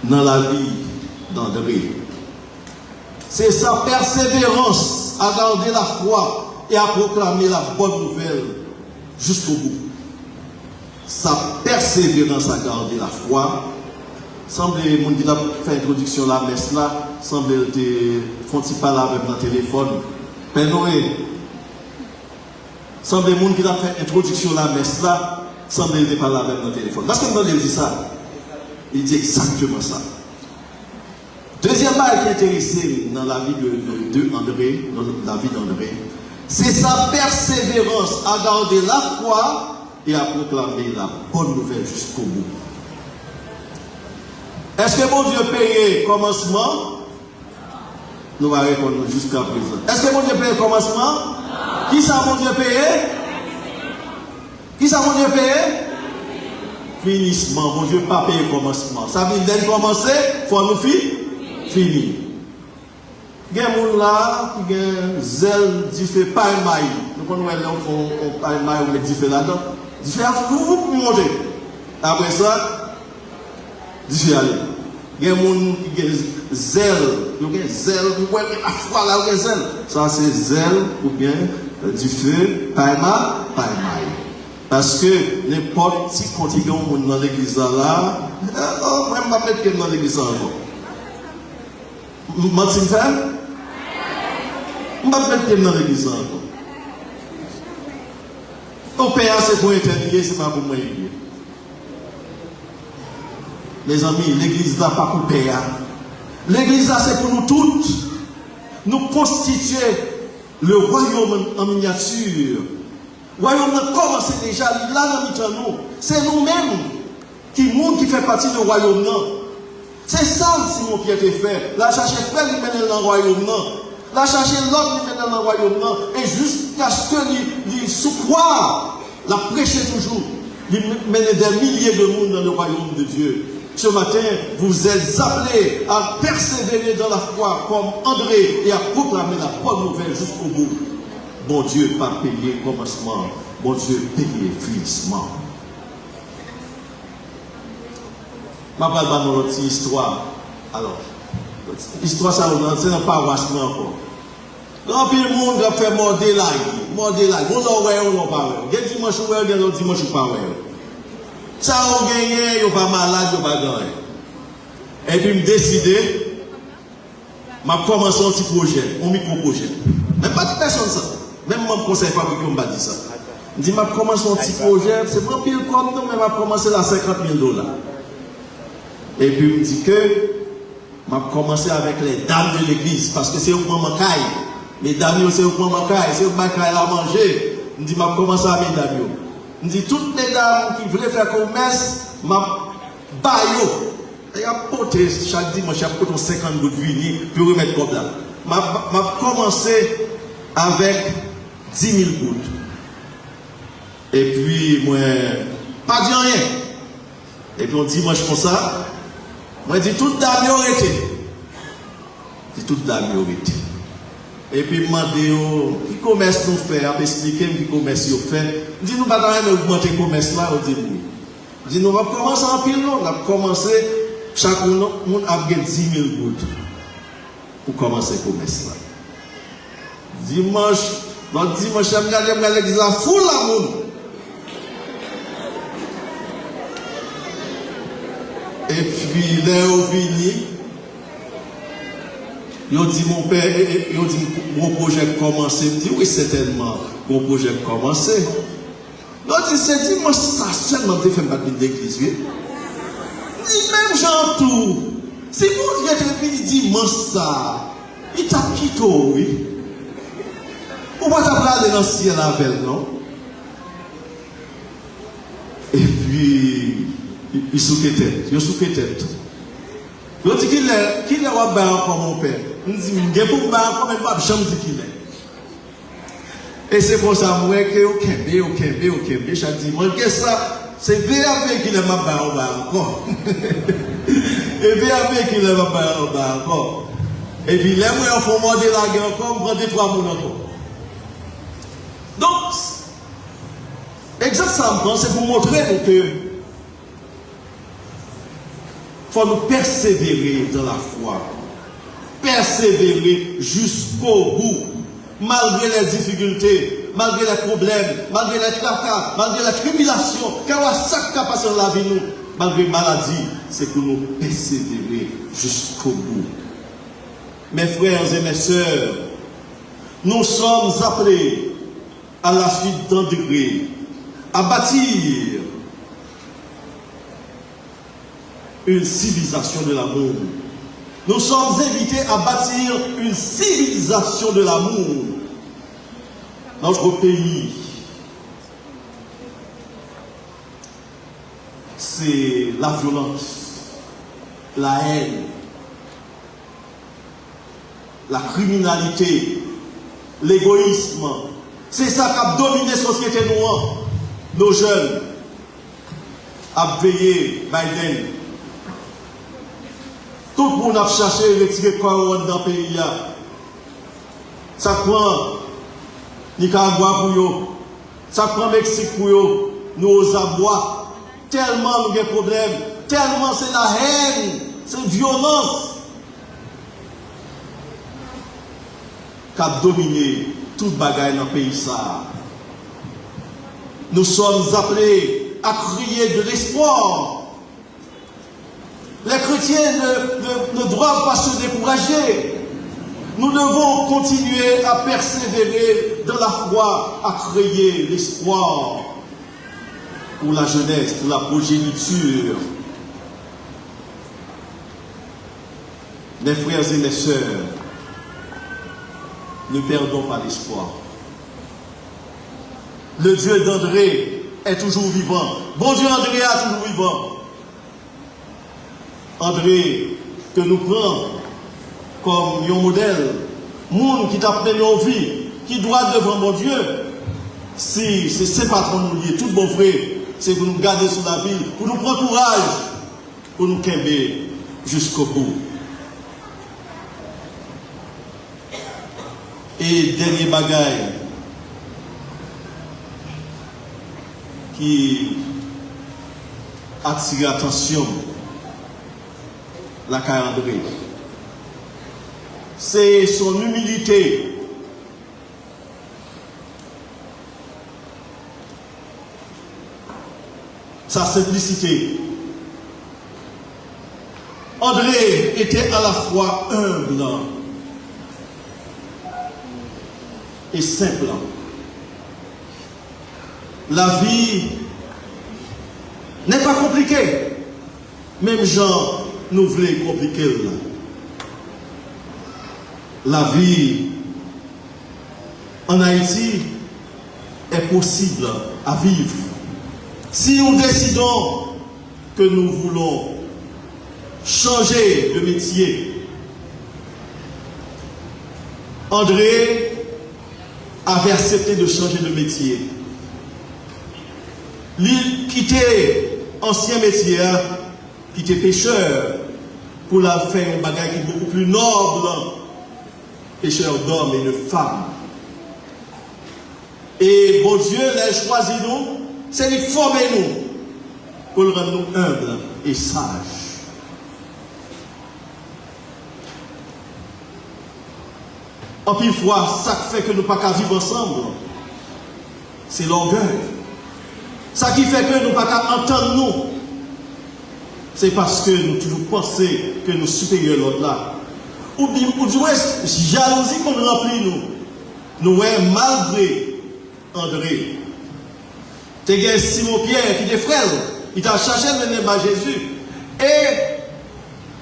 Dans la vie d'André, c'est sa persévérance à garder la foi et à proclamer la bonne nouvelle jusqu'au bout. Sa persévérance à garder la foi. Semble les gens qui ont fait introduction à la messe là, semble te font parler avec mon téléphone. Père Noé, semble les gens qui ont fait introduction à la messe là, semble te parler avec mon téléphone. Parce que nous avons dit ça. Il dit exactement ça. Deuxième chose qui est intéressé dans la vie d'André, dans la vie d'André, c'est sa persévérance à garder la foi et à proclamer la bonne nouvelle jusqu'au bout. Est-ce que mon Dieu paye commencement? Nous allons répondre jusqu'à présent. Est-ce que mon Dieu paye commencement? Qui ça mon Dieu paye? Qui ça mon Dieu paye? Finissement, mon Dieu pas payer commencement. Ça veut dire commencer, il faut nous finir. Il y a des gens là qui ont zèle, qui fait pas un maï. Nous connaissons pas un maï ou les diffé là-dedans. Diffé à tout pour monter. Après ça, diffé aller. Il y a des gens qui ont zèle, à foi là, il y a zèle. Ça c'est zèle ou bien du feu, pas un maï. Parce que n'importe si contingent dans l'église là, même pas mettre dans l'église encore. Martin fait? On va mettre dans l'église encore. Au père c'est pour éterniser, c'est pas pour moi. Les amis, l'église là pas pour père. L'église là c'est pour nous toutes. Nous constituer le royaume en miniature. Le royaume a commencé déjà là dans nous. C'est nous-mêmes qui fait partie du royaume. C'est ça que Simon Pierre a fait. La chercher frère qui mène dans le royaume. La chercher l'autre qui mène dans le royaume. Et jusqu'à ce que les sous-croix la prêcher toujours. Il mène des milliers de monde dans le royaume de Dieu. Ce matin, vous êtes appelés à persévérer dans la foi comme André et à proclamer la bonne nouvelle jusqu'au bout. Bon Dieu, pas payer commencement. Bon Dieu, payer finissement. Je vais parler de notre histoire. Alors, l'histoire, ça, c'est un paroisse encore. Quand le monde a fait morder là, on n'a pas vu. Il y a dimanche, il y a l'autre dimanche, pas vu. Ça, on gagne, on pas malade, on pas gagné. Et puis, je décidé, je commencé un petit projet, un micro-projet. Même pas de personne ça. Même mon conseil fabriqué, on m'a dit ça. Je dis, je commence un petit projet, c'est pas pile comme nous, mais je vais commencer à $50,000. Et puis, je me dis que je vais commencer avec les dames de l'église, parce que c'est au point de caille. Les dames, c'est au point de caille, c'est au point de caille à manger. Je dis, je vais commencer avec les dames. Je dis, toutes les dames qui voulaient faire commerce, je vais bailler. Il y a porté chaque dimanche, j'ai porté 50 gouttes de vin pour remettre comme là. Je vais commencer avec 10 000 gouttes. Et puis, moi, pas dit rien. Et puis, on dimanche comme ça, moi, je dis, toute dame y aurait été. Je dis, toute dame y aurait été. Et puis demander qui commerce nous fait, expliquer qui commerce nous fait. Dis nous pas augmenter le commerce là, on dit oui. Dis nous va commencer en pile, on va commencer chaque monde a 10 000 gouttes pour commencer le commerce là. Dimanche, je regarde l'église la foule la monde. Et puis là où vini, il dit mon père, il dit mon projet commencé. Il dit oui certainement, mon projet commencé. L'autre il s'est dit moi ça seulement fait partie de l'église. Dit même Jean tout. Si vous êtes dimanche ça, il t'a quitté oui. Ou pas t'appeler dans le ciel avec non? Et puis il souque tête, il souque tête. Il dit qu'il est roi comme mon père. Il dit il est pour bain comme pas jamais dit qu'il est. Et c'est pour ça moi que ok, chaque dimanche que ça c'est VAP qui est ma bain encore. Et VAP qui est ma bain encore. Et puis là moi on faut demander la guerre encore, prendre 3 mois encore. Donc exactement c'est pour montrer que faut nous persévérer dans la foi. Persévérer jusqu'au bout. Malgré les difficultés, malgré les problèmes, malgré les tracas, malgré la tribulation, car chaque cas passe dans la vie, nous, malgré la maladie, c'est pour nous persévérer jusqu'au bout. Mes frères et mes sœurs, nous sommes appelés à la suite d'André à bâtir une civilisation de l'amour. Nous sommes invités à bâtir une civilisation de l'amour dans notre pays. C'est la violence, la haine, la criminalité, l'égoïsme. C'est ça qui a dominé la société noire. Nos jeunes ont veillé Biden. Tout le monde a cherché à retirer le corps dans le pays. Ça prend Nicaragua pour eux. Ça prend Mexique pour eux. Nous aux abois. Tellement nous avons des problèmes. Tellement c'est la haine. C'est la violence qui a dominé toute bagaille dans le pays. Nous sommes appelés à crier de l'espoir. Les chrétiens ne doivent pas se décourager. Nous devons continuer à persévérer dans la foi, à créer l'espoir pour la jeunesse, pour la progéniture. Mes frères et mes sœurs, ne perdons pas l'espoir. Le Dieu d'André est toujours vivant. Bon Dieu André est toujours vivant. André, que nous prenons comme un modèle, monde qui t'a pris nos vies, qui doit devant mon Dieu, si c'est ces patrons nous liés, tout bon frère, c'est pour nous garder sur la ville, pour nous prendre courage, pour nous québer jusqu'au bout. Et dernier bagaille qui attire l'attention, la André, c'est son humilité. Sa simplicité. André était à la fois humble et simple. La vie n'est pas compliquée. Même Jean nous voulait compliquer. La vie en Haïti est possible à vivre. Si nous décidons que nous voulons changer de métier, André avait accepté de changer de métier. Il quittait ancien métier, qui était pêcheur, pour la faire un bagage qui est beaucoup plus noble, pécheurs d'hommes et de femmes. Et bon Dieu l'a choisi nous, c'est de former nous pour le rendre nous humbles et sages. En pile fois, ça fait que nous ne pouvons pas vivre ensemble. C'est l'orgueil. Ça qui fait que nous ne pouvons pas entendre nous. C'est parce que nous toujours pensons que nous supérieurs l'autre là. Ou du moins, jalousie qu'on remplit nous. Nous, malgré André. Tu as Simon Pierre qui était frère. Il t'a cherché le même à Jésus. Et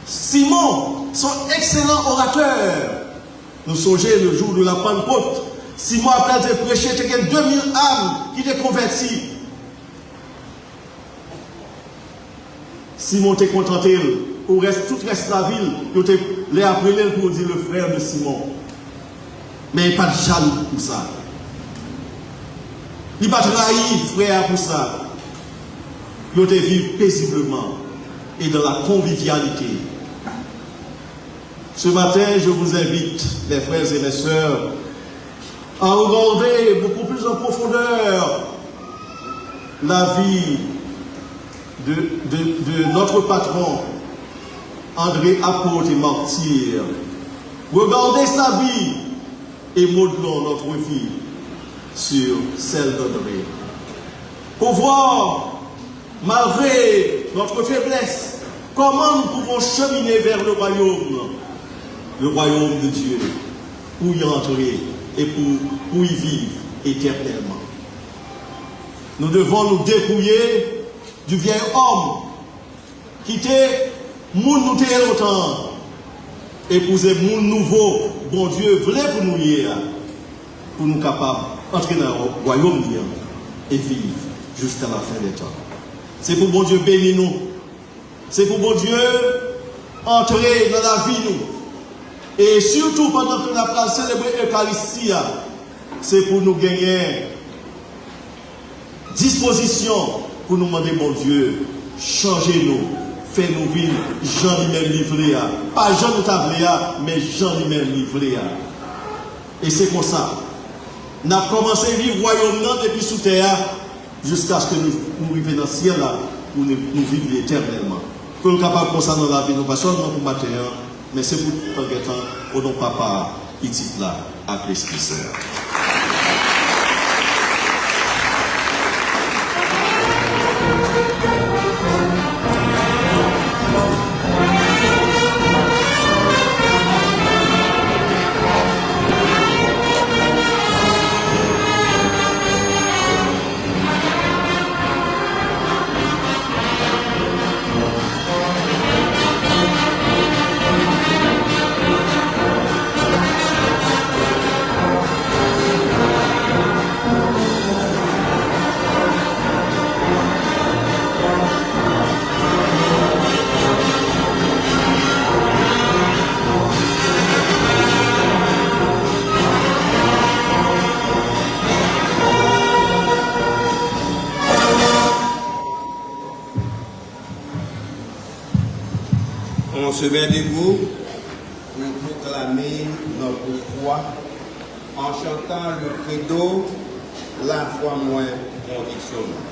Simon, son excellent orateur. Nous songeons le jour de la Pentecôte. Simon, après de prêcher, tu as 2000 âmes qui étaient converties. Simon t'est contenté. Tout le reste de la ville, tu les appelé pour dire le frère de Simon. Mais il n'y a pas de jaloux pour ça. Il n'a pas trahi frère pour ça. Il te vivre paisiblement et dans la convivialité. Ce matin, je vous invite, mes frères et mes sœurs, à regarder beaucoup plus en profondeur la vie de notre patron, André apôtre et martyr. Regardez sa vie et modelons notre vie sur celle d'André. Pour voir, malgré notre faiblesse, comment nous pouvons cheminer vers le royaume de Dieu, pour y entrer et pour y vivre éternellement. Nous devons nous dépouiller du vieil homme qui était moun nous était longtemps, épouser moun nouveau, bon Dieu voulait pour nous hier, pour nous capables d'entrer dans le royaume de Dieu et vivre jusqu'à la fin des temps. C'est pour bon Dieu bénir nous. C'est pour bon Dieu entrer dans la vie nous. Et surtout pendant que nous avons célébré l'Eucharistie, c'est pour nous gagner disposition pour nous demander bon Dieu, changez-nous, faites-nous vivre, Jean lui-même livré. Pas Jean nous tablé, mais Jean lui-même livré. Et c'est comme ça. Nous avons commencé à vivre le royaume depuis sous terre jusqu'à ce que nous arrivions dans le ciel là, pour nous vivre éternellement. Pour nous capables de ça dans la vie, nous pas seulement pour matin, mais c'est pour tout le temps, au nom papa, qui dit là, à l'Esprit Saint. On se met debout pour proclamer notre foi en chantant le credo, la foi moins conditionnelle.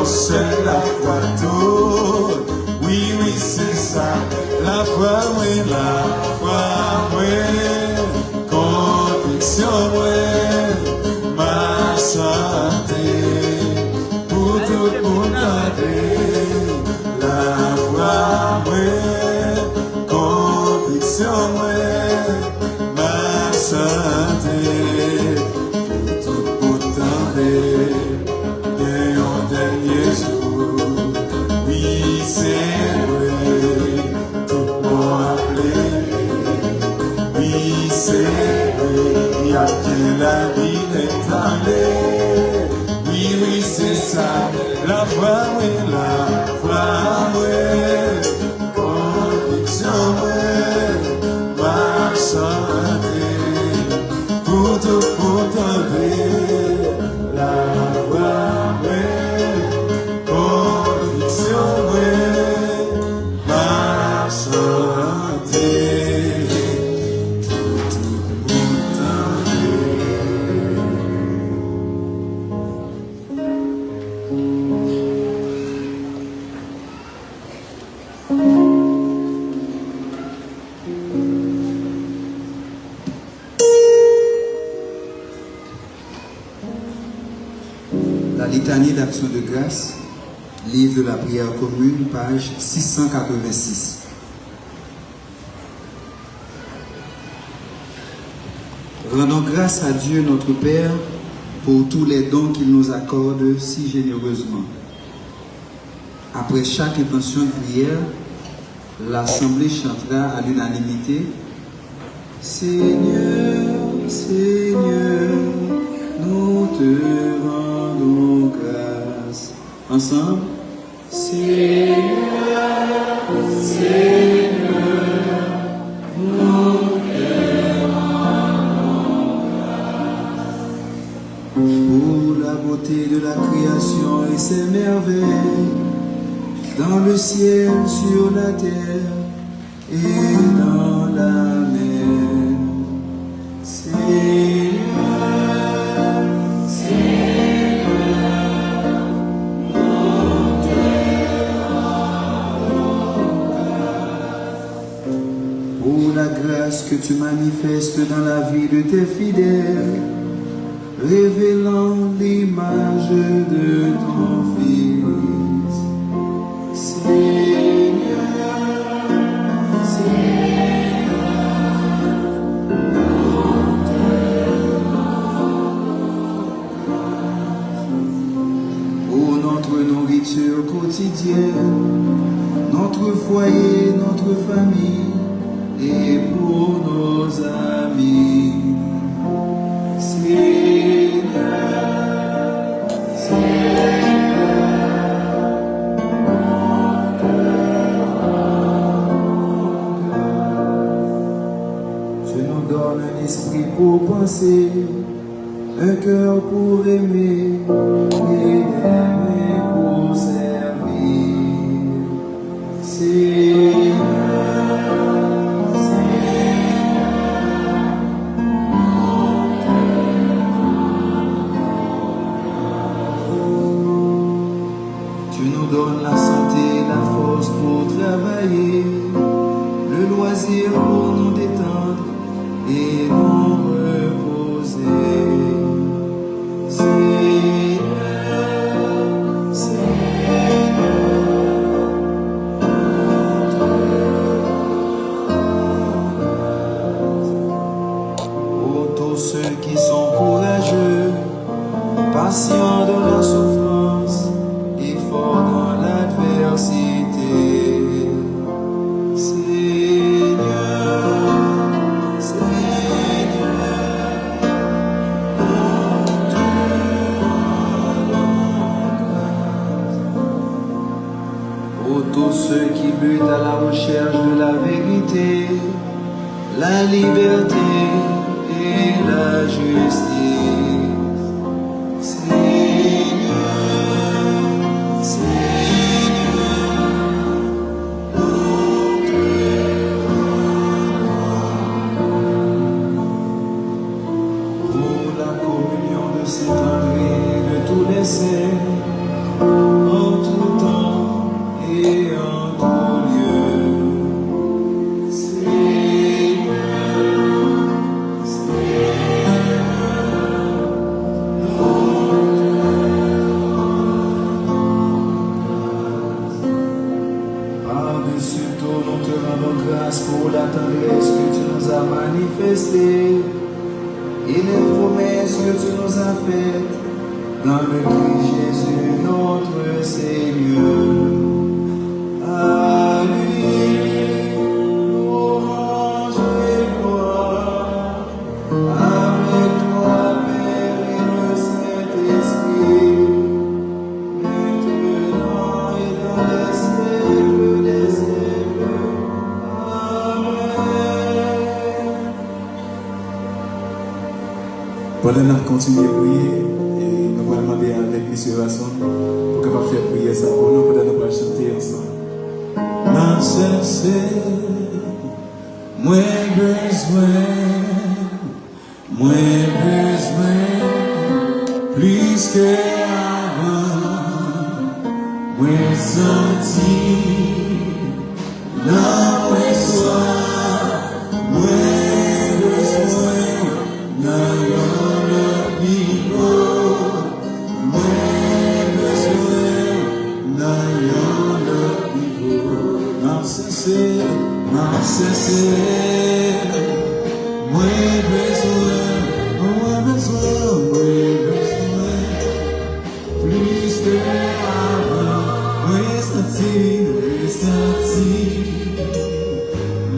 C'est la foi toute, oui, oui, c'est ça, la foi, oui, conviction, oui, ma santé, pour tout le monde, la foi, oui, conviction, oui, ma santé, pour tout le monde, oui, c'est vrai, tout le monde appelé. Oui, c'est vrai, à qui la vie est allée. Oui, oui, c'est ça, la foi, oui, conviction, oui, ma santé, pour tout pour tomber, la foi, oui. La litanie d'action de grâce, livre de la prière commune, page 686. Rendons grâce à Dieu notre Père pour tous les dons qu'il nous accorde si généreusement. Après chaque intention de prière, l'Assemblée chantera à l'unanimité « Seigneur, Seigneur, nous te rendons grâce. » Ensemble. Seigneur, Seigneur, nous te rendons grâce. Pour la beauté de la création et ses merveilles, dans le ciel, sur la terre et dans la mer. Seigneur, Seigneur, nous te rendons grâce. Pour la grâce que tu manifestes dans la vie de tes fidèles, révélant l'image de ton Fils. Seigneur, Seigneur, nous te rendons grâce. Pour notre nourriture quotidienne, notre foyer, notre famille et pour nos amis. Seigneur, Seigneur, tu nous donnes un esprit pour penser, un cœur pour aimer et des mains pour servir. Seigneur, donne la santé, la force pour travailler, le loisir pour nous détendre et nous reposer. Seigneur, Seigneur, pour tous ceux qui sont courageux, patients dans la souffrance, fort dans l'adversité. Seigneur, Seigneur, nous te rendons recherche de la vérité, la liberté et la justice. Seigneur, Seigneur, pour la communion de Saint-André de tous les saints, en tout temps et en tout lieu. Seigneur, Seigneur, par-dessus tout, nous te rendons grâce pour la tendresse que tu nous as manifestée et les promesses que tu nous as faites dans le Christ Jésus notre Seigneur. À lui, louange et gloire, avec toi, Père et le Saint-Esprit, maintenant et dans les siècles des siècles. Amen. Pendant qu'on continue à prier, nous allons demander avec M. Vasson pour qu'on fasse prier ça pour nous, pour nous chanter ensemble. N'a cessé, moins besoin, plus qu'avant, moins senti, n'a moins soif, moins besoin, n'a y'en niveau, moins besoin, n'a y'en niveau, n'a cessé, moins besoin, plus que avant, moins senti,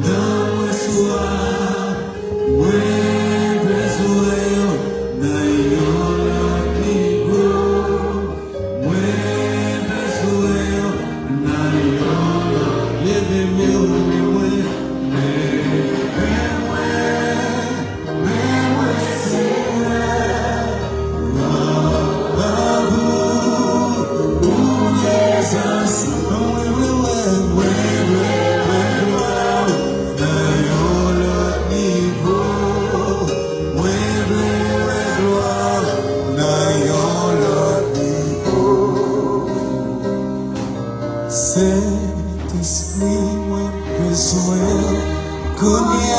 n'a moins soif, moins besoin, n'a y'en niveau, moins besoin, n'a y'en levez-moi. Saint-Esprit, moi besoin qu'on y a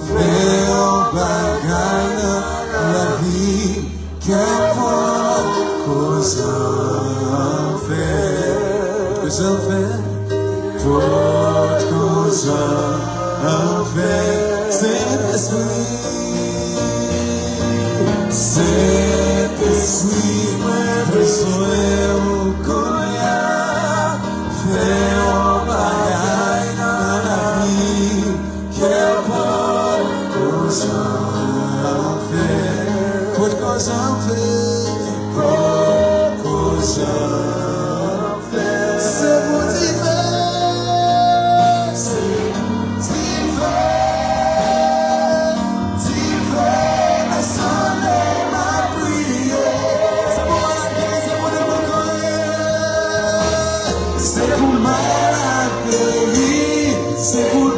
fait un bagage dans la vie, qu'importe cause en fait, toute cause en fait, Saint-Esprit, moi besoin qu'on y a fait un bagage dans la vie, qu'importe cause en fait, toute cause en fait, c'est pour c'est pour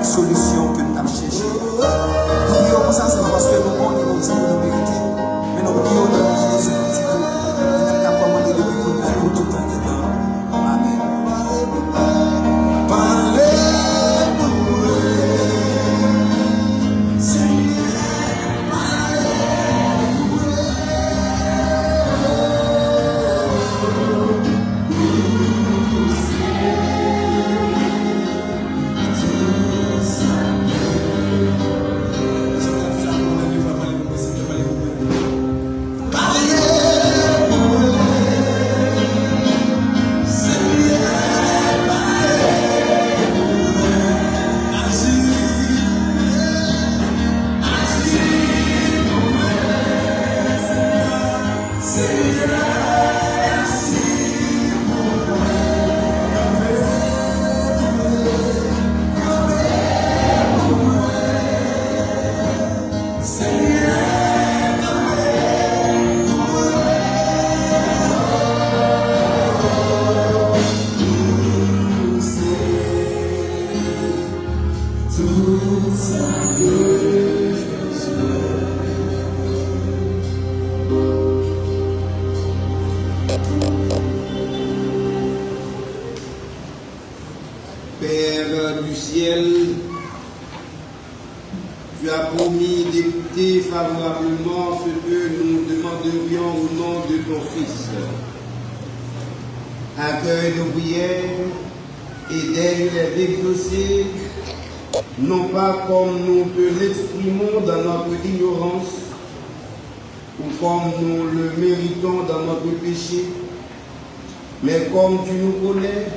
solution que nous avons cherché. Nous prions pour ça, c'est pas parce que nous connaissons nous mériter, mais nous prions dans Jésus Christ que nous avons commandé depuis pour nous tout le temps. Amen. Père du ciel, tu as promis d'écouter favorablement ce que nous demanderions au nom de ton Fils. Accueille nos prières et d'aide les exaucer, non pas comme nous te l'exprimons dans notre ignorance ou comme nous le méritons dans notre péché, mais comme tu nous connais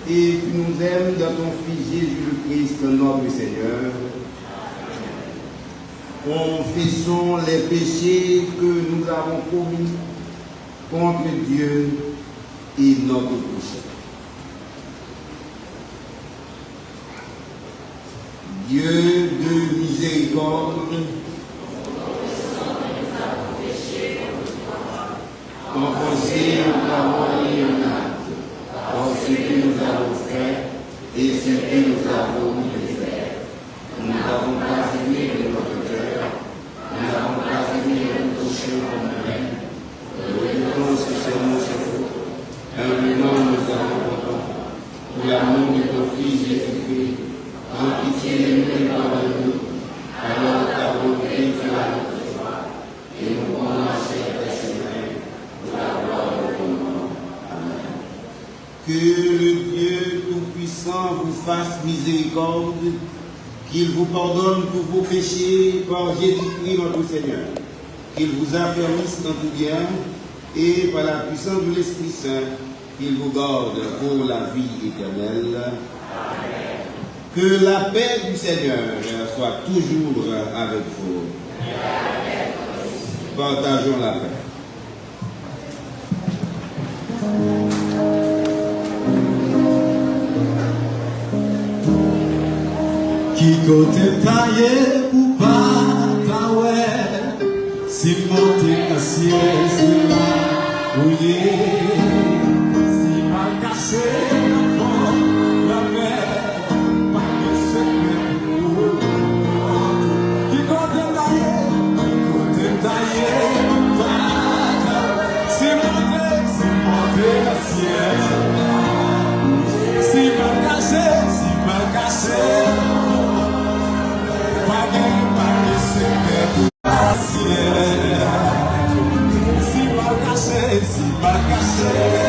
et tu nous aimes dans ton Fils Jésus-Christ, notre Seigneur. Confessons les péchés que nous avons commis contre Dieu et notre prochain. Dieu de miséricorde, en pensée, en parole et en acte, en ce que nous avons fait et ce que nous avons de faire. Nous n'avons pas aimé de notre cœur, nous n'avons pas aimé de notre toucher comme nous-mêmes. Nous reconnaissons que c'est nous, c'est faux. Humblement nous avons content pour l'amour de ton Fils Jésus-Christ. En pitié de nous et pardonne-nous, alors ta volonté fera notre joie, et nous pourrons marcher tes chemins pour la gloire de ton nom. Amen. Que le Dieu Tout-Puissant vous fasse miséricorde, qu'il vous pardonne tous vos péchés par Jésus-Christ notre Seigneur, qu'il vous affermisse dans tout bien, et par la puissance de l'Esprit Saint, qu'il vous garde pour la vie éternelle. Amen. Que la paix du Seigneur soit toujours avec vous. Partageons la paix. Qui côté taillé ou pas taoué, si monté à ciel, c'est là où il est. Si mal caché, la mer. Si mal caché,